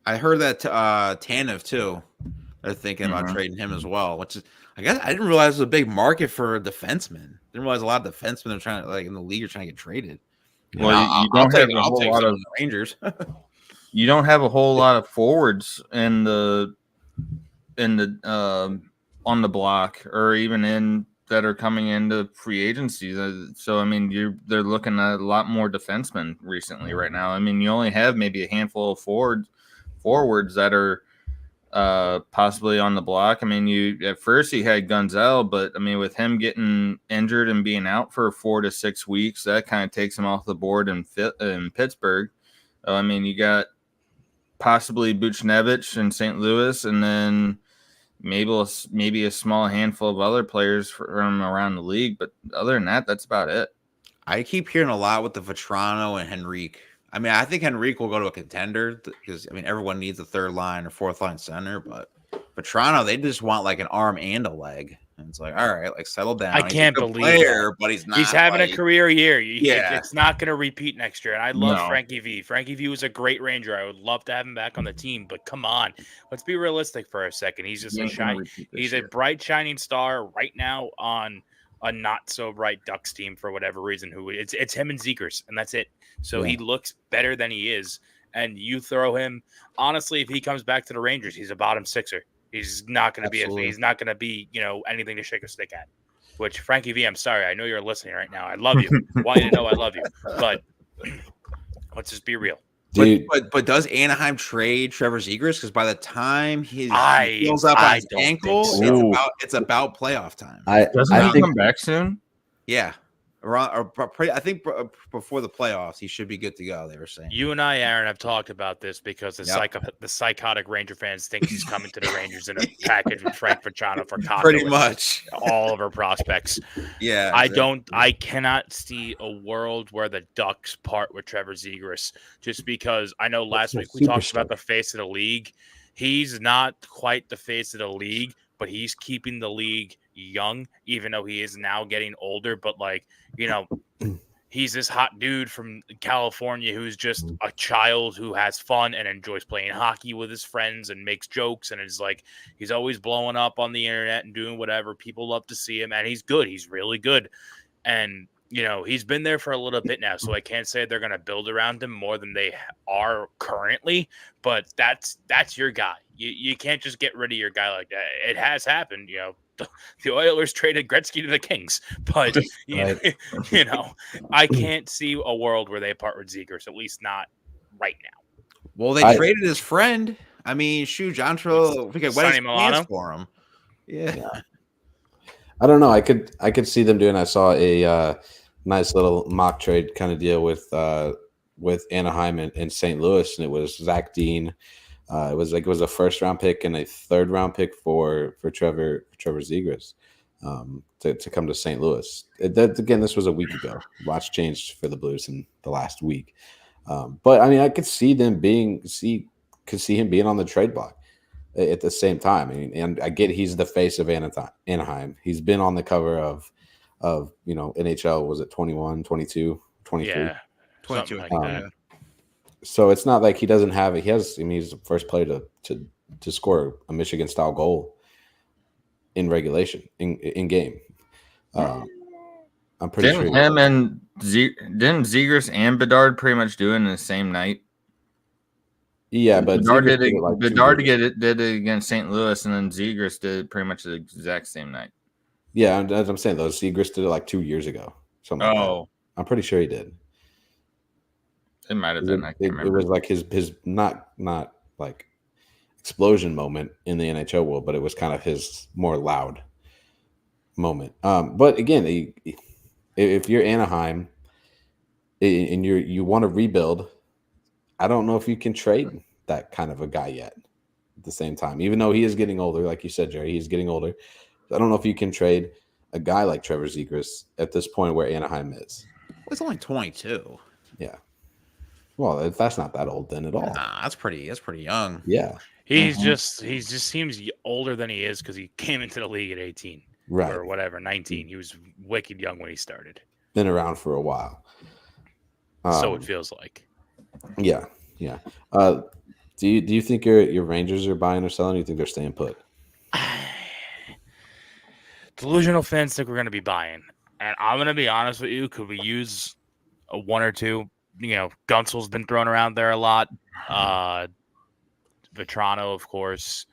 I heard that Tanev too. They're thinking about trading him as well, which is, I guess, I didn't realize it was a big market for defensemen. Didn't realize a lot of defensemen are trying to, like, in the league, are trying to get traded. Well, you don't have a whole lot of Rangers. You don't have a whole lot of forwards in the on the block, or even that are coming into free agency. So I mean, they're looking at a lot more defensemen recently right now. I mean, you only have maybe a handful of forwards that are possibly on the block. I mean, at first you had Gunzel, but I mean, with him getting injured and being out for 4 to 6 weeks, that kind of takes him off the board in Pittsburgh. I mean, you got possibly Buchnevich in St. Louis, and then maybe a small handful of other players from around the league, but other than that, that's about it. I keep hearing a lot with the Vetrano and Henrique. I mean, I think Henrique will go to a contender because, I mean, everyone needs a 3rd line or 4th line center, but Vetrano, they just want like an arm and a leg. And it's like, all right, like settle down. I He's can't a good believe player, but he's not. He's having like, a career year. Yeah. It's not going to repeat next year. And I love No. Frankie V. Frankie V was a great Ranger. I would love to have him back on the team, but come on, let's be realistic for a second. He's just he's a bright shining star right now on a not so bright Ducks team for whatever reason. It's him and Zegers, and that's it. So he looks better than he is. And you throw him, honestly, if he comes back to the Rangers, he's a bottom sixer. He's not going to be anything to shake a stick at. Which, Frankie V, I'm sorry. I know you're listening right now. I love you. Want you to know I love you. But let's just be real. But does Anaheim trade Trevor Zegras? Because by the time he heals up on his ankle, it's about playoff time. Doesn't he come back soon? Yeah. I think before the playoffs, he should be good to go. They were saying. You and I, Aaron, have talked about this because the psychotic Ranger fans think he's coming to the Rangers in a package with Frank Vatrano for Costa. Pretty much all of our prospects. Yeah, I cannot see a world where the Ducks part with Trevor Zegras, just because I know last week we talked about the face of the league. He's not quite the face of the league, but he's keeping the league young, even though he is now getting older. But he's this hot dude from California who's just a child who has fun and enjoys playing hockey with his friends and makes jokes, and is like, he's always blowing up on the internet and doing whatever. People love to see him, and he's good. He's really good. And he's been there for a little bit now, so I can't say they're going to build around him more than they are currently, but that's your guy. You can't just get rid of your guy like that. It has happened, the Oilers traded Gretzky to the Kings, but I can't see a world where they part with Zegers, at least not right now. Well, they traded his friend. I mean, John Trill, Sonny Milano for him. Yeah. I don't know. I could see them doing. I saw a nice little mock trade kind of deal with Anaheim and St. Louis, and it was Zach Dean. It was a first round pick and a third round pick for Trevor Zegras to come to St. Louis. Again, this was a week ago. Lots changed for the Blues in the last week, but I mean, I could see him being on the trade block at the same time. I mean, and I get he's the face of Anaheim. He's been on the cover of NHL. Was it 21, 22, 23? Yeah, 22 like that. So it's not like he doesn't have it. He's the first player to score a Michigan style goal in regulation in game. I'm pretty sure. Didn't Zegras and Bedard pretty much do it in the same night? Yeah, but Bedard did it against St. Louis, and then Zegras did it pretty much the exact same night. Yeah, as I'm saying, those Zegras did it like 2 years ago. Something like that. I'm pretty sure he did. It might have been. I can't remember. It was like his not like explosion moment in the NHL world, but it was kind of his more loud moment. But again, if you're Anaheim and you want to rebuild, I don't know if you can trade that kind of a guy yet. At the same time, even though he is getting older, like you said, Jerry, he's getting older. I don't know if you can trade a guy like Trevor Zegras at this point where Anaheim is. Well, he's only 22. Yeah. Well, that's not that old then at all. Nah, that's pretty young. Yeah. He just seems older than he is because he came into the league at 18. Right. Or whatever, 19. He was wicked young when he started. Been around for a while. So it feels like. Yeah. Yeah. Do you think your Rangers are buying or selling? Or do you think they're staying put? Delusional fans think we're going to be buying. And I'm going to be honest with you. Could we use a one or two? Gunsel's been thrown around there a lot. Vatrano, of course.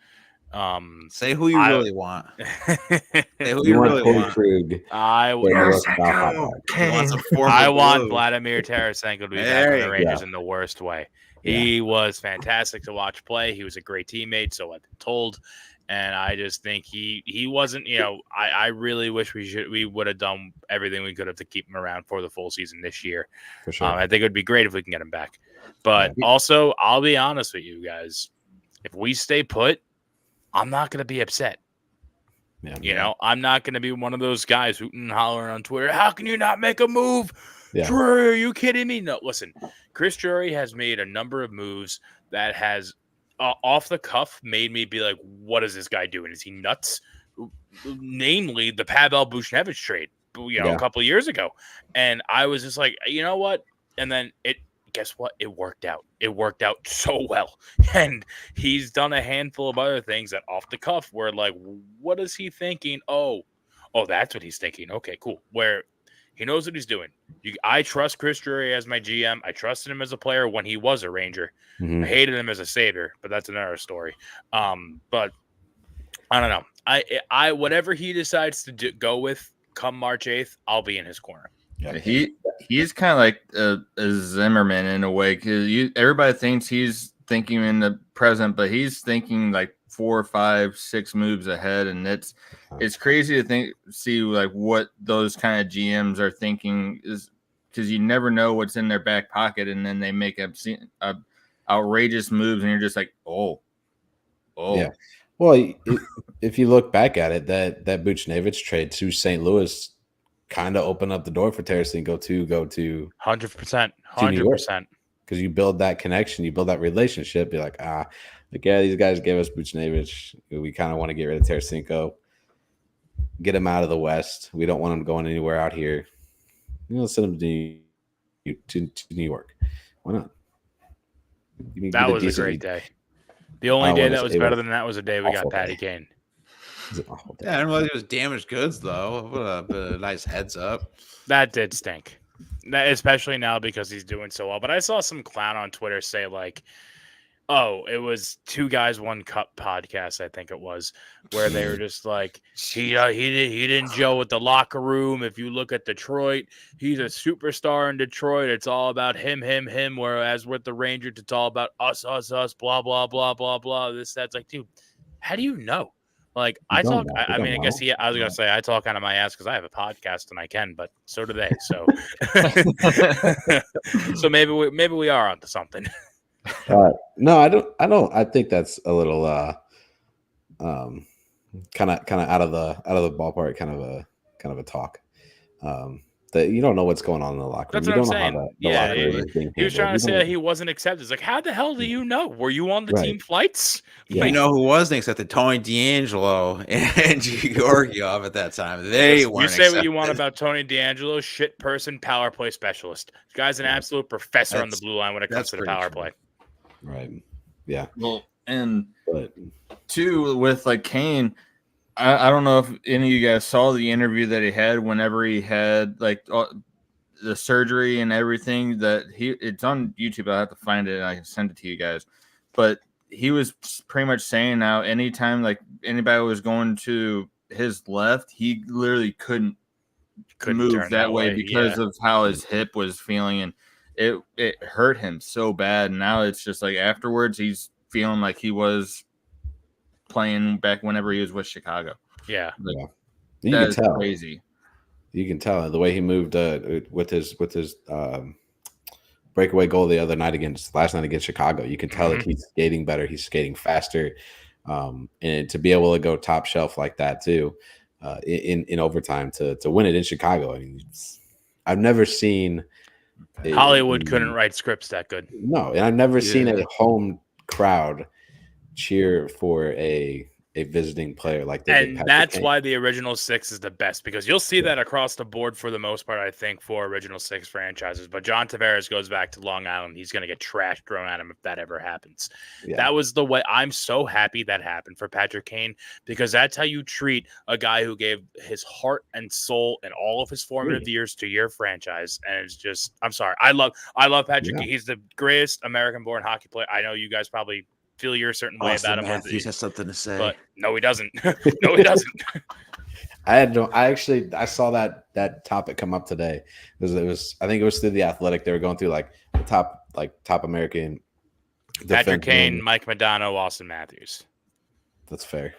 Say who you really want. Say who you really want. Krug. I want Vladimir Tarasenko to be back on the Rangers in the worst way. He was fantastic to watch play. He was a great teammate, so I've been told. And I just think he wasn't, I really wish we would have done everything we could have to keep him around for the full season this year. For sure. I think it would be great if we can get him back. But also, I'll be honest with you guys. If we stay put, I'm not going to be upset. Yeah, I'm not going to be one of those guys hooting and hollering on Twitter. How can you not make a move? Yeah. Drury, are you kidding me? No, listen. Chris Drury has made a number of moves that has off the cuff made me be like, what is this guy doing? Is he nuts? namely the Pavel Buchnevich trade, a couple of years ago. And I was just like, you know what? And then guess what? It worked out. It worked out so well. And he's done a handful of other things that off the cuff were like, what is he thinking? Oh, that's what he's thinking. Okay, cool. Where he knows what he's doing. I trust Chris Drury as my GM. I trusted him as a player when he was a Ranger. Mm-hmm. I hated him as a Sabre, but that's another story. But I don't know. I whatever he decides to go with come March 8th, I'll be in his corner. Yeah, he's kind of like a Zimmerman in a way, because everybody thinks he's thinking in the present, but he's thinking like 4, 5, 6 moves ahead, and it's crazy to see like what those kind of GMs are thinking, is because you never know what's in their back pocket, and then they make outrageous moves, and you're just like, oh, yeah. Well, if you look back at it, that Buchnevich trade to St. Louis kind of opened up the door for Tarasenko to go to 100%, 100%. Because you build that connection, you build that relationship. Be like, these guys gave us Buchnevich. We kind of want to get rid of Tarasenko, get him out of the West. We don't want him going anywhere out here. Send him to New York. Why not? That was a great day. The only day that was better than that was the day we got Patty Kane. Yeah, I didn't realize it was damaged goods, though. What a nice heads up. That did stink, especially now because he's doing so well. But I saw some clown on Twitter say, like, oh, it was 2 Guys, 1 Cup podcast, I think it was, where they were just like, he didn't gel with the locker room. If you look at Detroit, he's a superstar in Detroit. It's all about him. Whereas with the Rangers, it's all about us, blah, blah, blah, blah, blah. That's like, dude, how do you know? Like, I talk, I mean, I guess I was going to say I talk out of my ass because I have a podcast and I can, but so do they. So, so maybe we are onto something. No, I don't. I think that's a little kind of out of the ballpark, kind of a talk. That you don't know what's going on in the locker room. That's what I'm saying. He was trying to say that he wasn't accepted. It's like, how the hell do you know? Were you on the team flights? Yeah. You know who wasn't accepted? Tony DeAngelo and Georgiev at that time. They weren't. You say what you want about Tony DeAngelo, shit person, power play specialist. This guy's an absolute professor on the blue line when it comes to the power play. Right. Yeah. Well, and two, with like Kane, I don't know if any of you guys saw the interview that he had whenever he had like the surgery and everything. It's on YouTube. I'll have to find it and I can send it to you guys. But he was pretty much saying now anytime like anybody was going to his left, he literally couldn't move that way because of how his hip was feeling, and it hurt him so bad. And now it's just like afterwards he's feeling like he was playing back whenever he was with Chicago. Yeah. You can tell. Crazy. You can tell the way he moved with his breakaway goal last night against Chicago. You can tell that he's skating better. He's skating faster. And to be able to go top shelf like that too, in overtime to win it in Chicago. I mean, I've never seen Hollywood couldn't write scripts that good. No, and I've never seen a home crowd cheer for a visiting player like that. And that's why the original 6 is the best, because you'll see that across the board for the most part, I think, for original 6 franchises. But John Tavares goes back to Long Island. He's going to get trash thrown at him if that ever happens. Yeah. That was the way. I'm so happy that happened for Patrick Kane, because that's how you treat a guy who gave his heart and soul and all of his formative years to your franchise. And it's just, I'm sorry. I love Patrick Kane. He's the greatest American-born hockey player. I know you guys probably feel you're a certain way about him. Matthews has something to say, but no, he doesn't. No, he doesn't. I saw that topic come up today. It was I think it was through The Athletic. They were going through like the top American. Patrick Kane, Mike Modano, Austin Matthews. That's fair.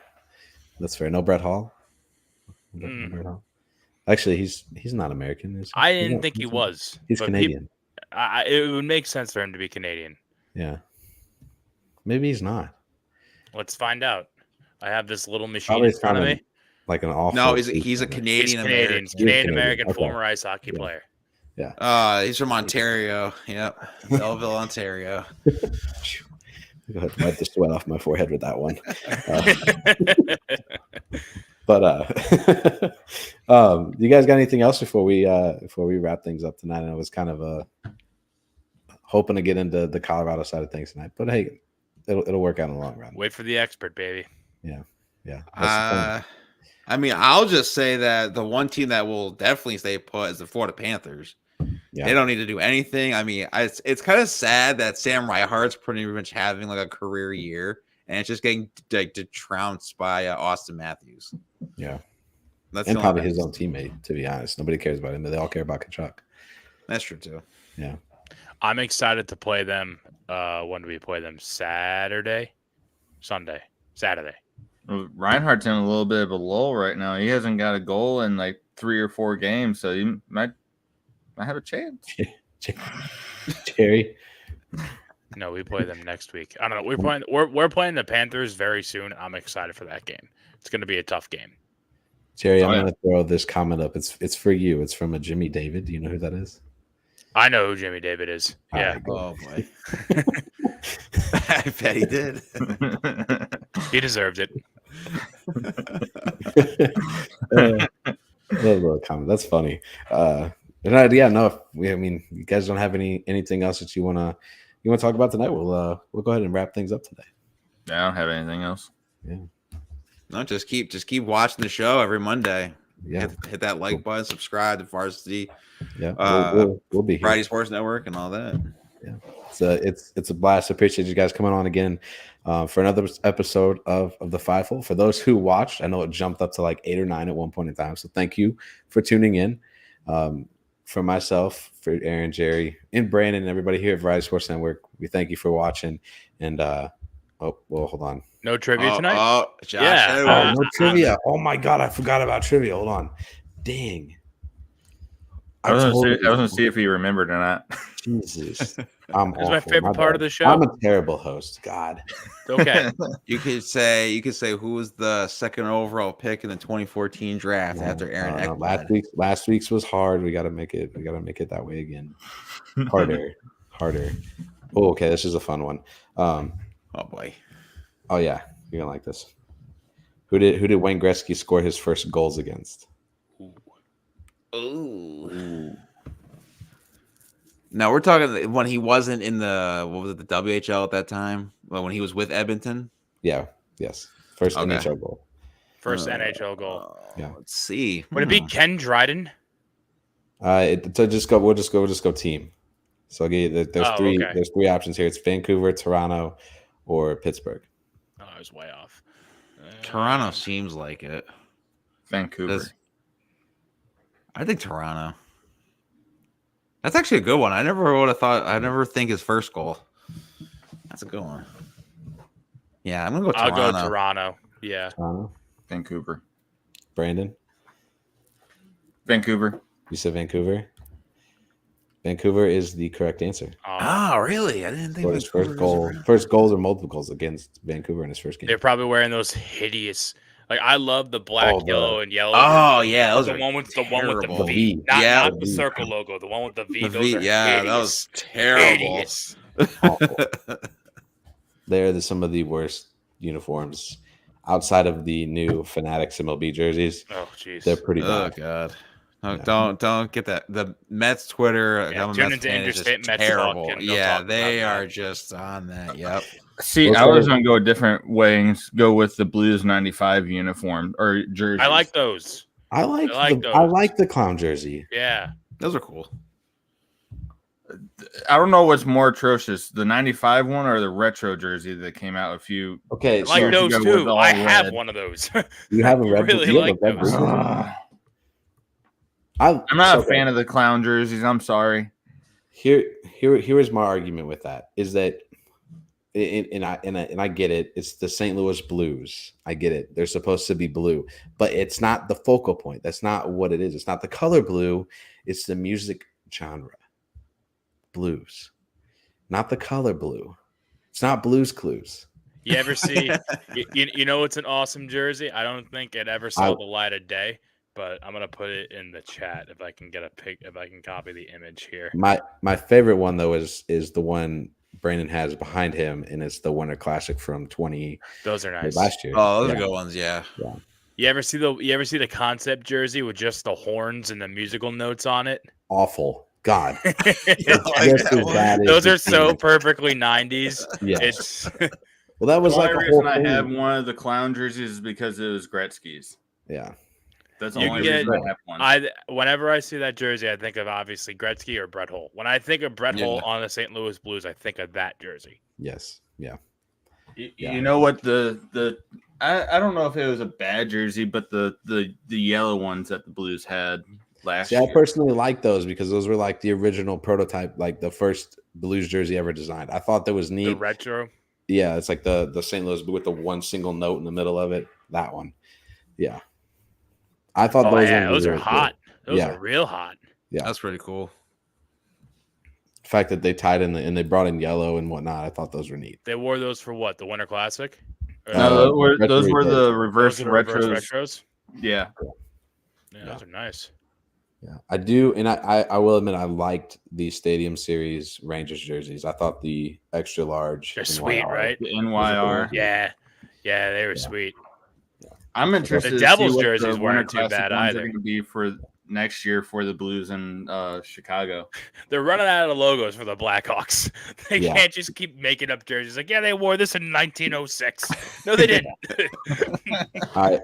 No Brett Hall. Brett Hall. Actually, he's not American. I didn't think he was. He's Canadian. It would make sense for him to be Canadian. Yeah. Maybe he's not. Let's find out. I have this little machine in front of me. Like an awful. No, he's a Canadian American. Canadian American former ice hockey player. Yeah. He's from Ontario. Yep. Belleville, Ontario. Go ahead, wipe the sweat off my forehead with that one. But you guys got anything else before we wrap things up tonight? And I was kind of hoping to get into the Colorado side of things tonight, but hey, it'll work out in the long run. Wait for the expert, baby. Yeah. I mean, I'll just say that the one team that will definitely stay put is the Florida Panthers. Yeah. They don't need to do anything. I mean, it's kind of sad that Sam Reihart's pretty much having like a career year, and it's just getting like trounced by Austin Matthews. Yeah, and probably his own teammate. To be honest, nobody cares about him, but they all care about Tkachuk. That's true too. Yeah, I'm excited to play them. When do we play them? Saturday. Reinhardt's in a little bit of a lull right now. He hasn't got a goal in like 3 or 4 games, so he might have a chance. Jerry. No, we play them next week. I don't know. We're playing the Panthers very soon. I'm excited for that game. It's going to be a tough game. Jerry, I'm going to throw this comment up. It's for you. It's from a Jimmy David. Do you know who that is? I know who Jimmy David is. Yeah. Right, oh boy. I bet he did. He deserved it. Little comment. That's funny. No. I mean, you guys don't have anything else that you want to talk about tonight? We'll go ahead and wrap things up today. I don't have anything else. Yeah. No, just keep watching the show every Monday. Yeah. Hit that like button, subscribe to Varsity. Yeah. We'll be here. Friday Sports Network and all that. Yeah. It's a blast. I appreciate you guys coming on again for another episode of the Five Hole. For those who watched, I know it jumped up to like 8 or 9 at one point in time. So thank you for tuning in. For myself, for Aaron, Jerry, and Brandon, and everybody here at Variety Sports Network, we thank you for watching. And hold on. No trivia tonight? Oh, Josh. Yeah. No trivia. Oh my God, I forgot about trivia. Hold on. Dang. I was gonna see if he remembered or not. Jesus. I'm That's my favorite part of the show. I'm a terrible host. God. Okay. You could say who was the second overall pick in the 2014 draft after Aaron Ekblad. Last week's was hard. We gotta make it that way again. Harder. Oh, okay. This is a fun one. Oh boy. Oh yeah. You're gonna like this. Who did Wayne Gretzky score his first goals against? Ooh. Now we're talking when he wasn't in the the WHL at that time? Well, when he was with Edmonton? Yeah. Yes. First NHL goal. First NHL goal. Yeah. Let's see. Would it be Ken Dryden? We'll just go team. So again, there's 3 options here. It's Vancouver, Toronto, or Pittsburgh. Oh, I was way off. Toronto seems like it. Vancouver. I think Toronto. That's actually a good one. I never would have thought. I never think his first goal. That's a good one. Yeah, I'm gonna go Toronto. I'll go Toronto. Yeah. Toronto. Vancouver. Brandon. Vancouver. You said Vancouver. Vancouver is the correct answer. Oh, really? I didn't think it was first goals or multiple goals against Vancouver in his first game. They're probably wearing those hideous. Like I love the black, yellow, and yellow. Oh yeah, those the are one with the V. Not the circle logo. The one with the V. Those are that was terrible. They're some of the worst uniforms outside of the new Fanatics MLB jerseys. Oh jeez, they're pretty bad. Oh god. No, don't get that. The Mets Twitter, tune into Interstate Mets terrible. Talk, yeah, they are just on that. Yep. See, I was gonna go a different way and go with the Blues '95 uniform or jersey. I like those. I like the clown jersey. Yeah, those are cool. I don't know what's more atrocious, the '95 one or the retro jersey that came out a few. Okay, I like those too. I have one of those. You have a red? Really like those. I'm not a fan of the clown jerseys. I'm sorry. Here is my argument with that. Is that, and I get it. It's the St. Louis Blues. I get it. They're supposed to be blue, but it's not the focal point. That's not what it is. It's not the color blue. It's the music genre. Blues, not the color blue. It's not Blues Clues. You ever see? you know it's an awesome jersey. I don't think it ever saw the light of day. But I'm gonna put it in the chat if I can get if I can copy the image here. My favorite one though is the one Brandon has behind him, and it's the Winter Classic from 20. Those are nice. Last year. Oh, those are good ones. Yeah. You ever see the concept jersey with just the horns and the musical notes on it? Awful. God. Those are so perfectly 90s. Yeah. It's Well, that was the like only a whole reason I thing. have one of the clown jerseys is because it was Gretzky's. Yeah. That's the You only can reason get- I have one. whenever I see that jersey, I think of obviously Gretzky or Brett Hull. When I think of Brett Hull on the St. Louis Blues, I think of that jersey. Yes. Yeah. You know what I don't know if it was a bad jersey, but the yellow ones that the Blues had last See, year. I personally like those because those were like the original prototype, like the first Blues jersey ever designed. I thought that was neat. The retro. Yeah, it's like the St. Louis with the one single note in the middle of it. That one. Yeah. I thought those are really hot. cool. Those are real hot. Yeah. That's pretty cool. The fact that they tied in and they brought in yellow and whatnot, I thought those were neat. They wore those for what? The Winter Classic? No, those were the Reverse retros. retros. Yeah. Yeah, those are nice. Yeah, I do, and I will admit I liked the Stadium Series Rangers jerseys. I thought the extra large, They're sweet, right? The NYR. Yeah, they were sweet. I'm interested The to Devils see what jerseys the weren't Winter too bad Classic ones either. are going to be for next year for the Blues in Chicago. They're running out of logos for the Blackhawks. They Yeah. can't just keep making up jerseys. Like, yeah, they wore this in 1906. No, they didn't. I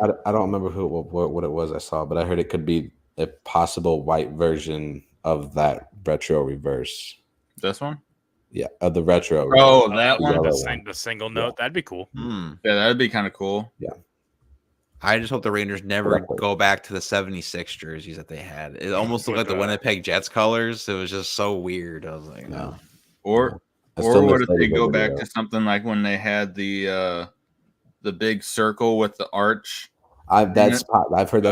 don't remember what it was I saw, but I heard it could be a possible white version of that retro reverse. This one? Yeah, of the retro. Oh, reverse. that one? Yellow The single note. That'd be cool. Yeah, that'd be kind of cool. I just hope the Rangers never go back to the 76 jerseys that they had. It almost looked like the Winnipeg Jets colors. It was just so weird. I was like, no. Or what if they go back to something like when they had the big circle with the arch? I've heard that's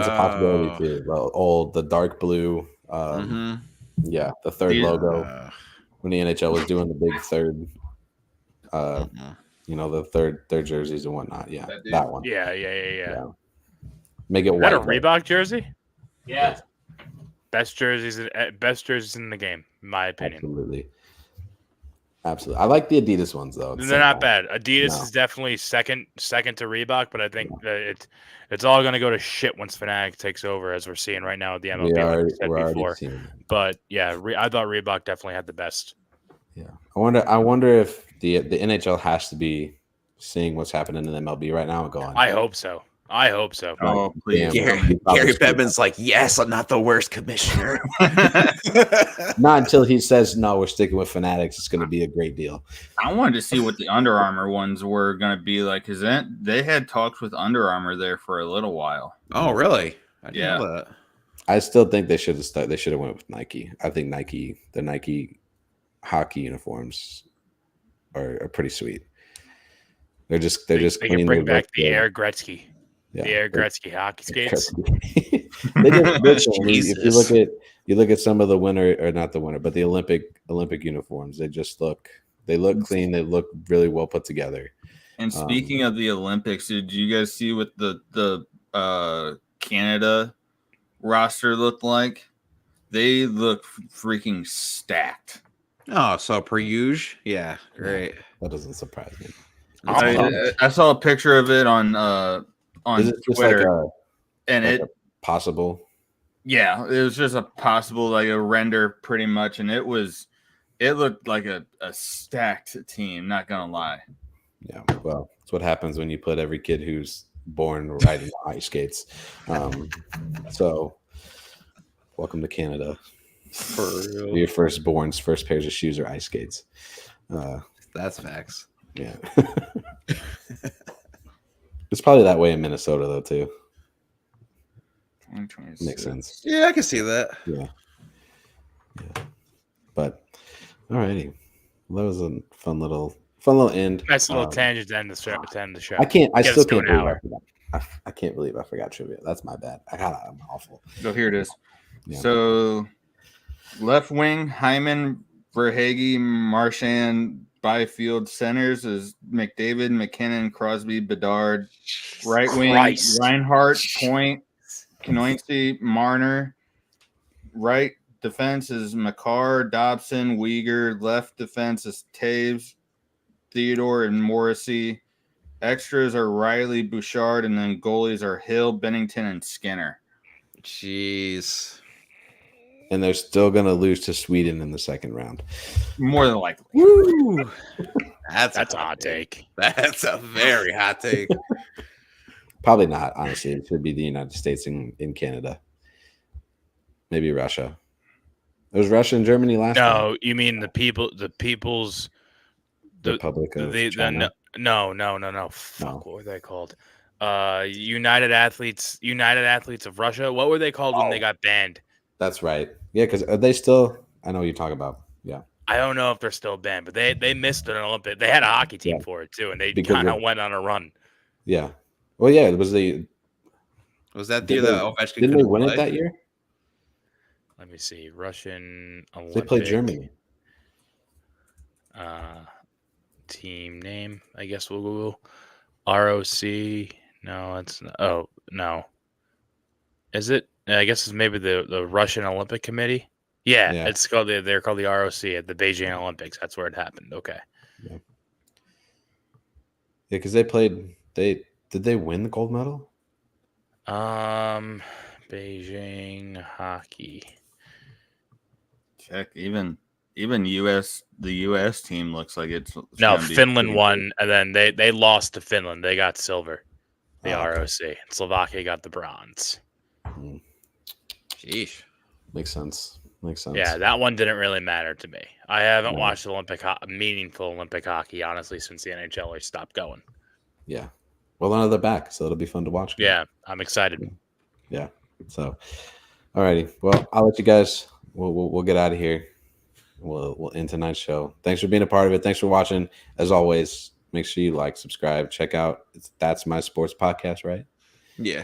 a possibility too. The dark blue. Yeah, the third logo when the NHL was doing the big third. The third jerseys and whatnot. Yeah, that one. Yeah. Make it Is white. that a Reebok jersey? Yeah. Best jerseys in the game, in my opinion. Absolutely. I like the Adidas ones though. They're not bad. Adidas is definitely second to Reebok, but I think that it's all going to go to shit once Fnatic takes over, as we're seeing right now with the MLB. We're already seeing it. But yeah, I thought Reebok definitely had the best. Yeah, I wonder if the NHL has to be seeing what's happening in the MLB right now and going. I hope so. Oh, please. Gary Bettman's like, yes, I'm not the worst commissioner. Not until he says, no, we're sticking with Fanatics. It's going to be a great deal. I wanted to see what the Under Armour ones were going to be like, because they had talks with Under Armour there for a little while. Oh, really? I didn't know that. I still think they should have started. They should have went with Nike. I think the Nike hockey uniforms are pretty sweet. They can bring back the Air Gretzky. Yeah, the Air Gretzky hockey skates. They just if you look at some of the winter, or not the winter, but the Olympic uniforms, they look clean. They look really well put together. And speaking of the Olympics, did you guys see what the Canada roster looked like? They look freaking stacked. Oh, so per usual? Yeah, great. That doesn't surprise me. I saw a picture of it on Is it just Twitter, like a possible? Yeah, it was just a possible, like a render pretty much, and it looked like a stacked team, not gonna lie. Yeah, well, that's what happens when you put every kid who's born riding ice skates. So welcome to Canada. For your firstborn's first pairs of shoes are ice skates. That's facts. Yeah. It's probably that way in Minnesota though too. Makes sense. Yeah, I can see that. Yeah. But alrighty. Well, that was a fun little end. Nice little tangent to end the show. I still can't believe I can't believe I forgot trivia. That's my bad. I'm awful. So here it is. Yeah. So left wing, Hyman, Verhaeghe, Marchand, Byfield. Centers is McDavid, McKinnon, Crosby, Bedard. Right wing, Reinhart, Point, Knoincy, Marner. Right defense is McCarr, Dobson, Uyghur. Left defense is Taves, Theodore, and Morrissey. Extras are Riley, Bouchard, and then goalies are Hill, Bennington, and Skinner. Jeez. And they're still going to lose to Sweden in the second round. More than likely. Woo! That's a hot take. That's a very hot take. Probably not, honestly. It should be the United States in Canada. Maybe Russia. It was Russia and Germany last time. No, you mean the people's Republic of China? No. Fuck, what were they called? United Athletes of Russia. What were they called when they got banned? That's right. Yeah, because are they still? I know what you're talking about. Yeah. I don't know if they're still banned, but they missed an Olympic. They had a hockey team for it too, and they kind of went on a run. Yeah. Well, yeah. It was the. Was that the year that Ovechkin didn't they win it that year? Let me see. Russian Olympic. They played Germany. Team name. I guess we'll Google. ROC. No, it's not. Oh no. Is it? I guess it's maybe the Russian Olympic Committee. Yeah. It's called they're called the ROC at the Beijing Olympics. That's where it happened. Okay. Yeah, because they played. Did they win the gold medal? Beijing hockey. Check even the US team looks like it's no. Finland won, and then they lost to Finland. They got silver. The ROC. Okay. Slovakia got the bronze. Sheesh. Makes sense. Yeah, that one didn't really matter to me. I haven't watched meaningful Olympic hockey, honestly, since the NHL stopped going. Yeah. Well, now they're back, so it'll be fun to watch. Yeah, I'm excited. Yeah. So, all righty. Well, I'll let you guys. We'll get out of here. We'll end tonight's show. Thanks for being a part of it. Thanks for watching. As always, make sure you like, subscribe, check out. That's My Sports Podcast, right? Yeah.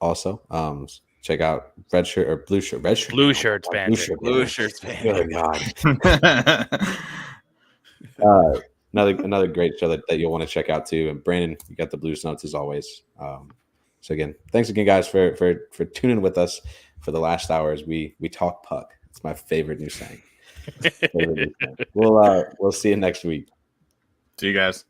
Also, check out Blue Shirts Band. Blue Shirts Band. Oh God. Another great show that you'll want to check out too. And Brandon, you got the Blues Notes as always. So again, thanks again, guys, for tuning with us for the last hours. We talk puck. It's my favorite new saying. We'll see you next week. See you guys.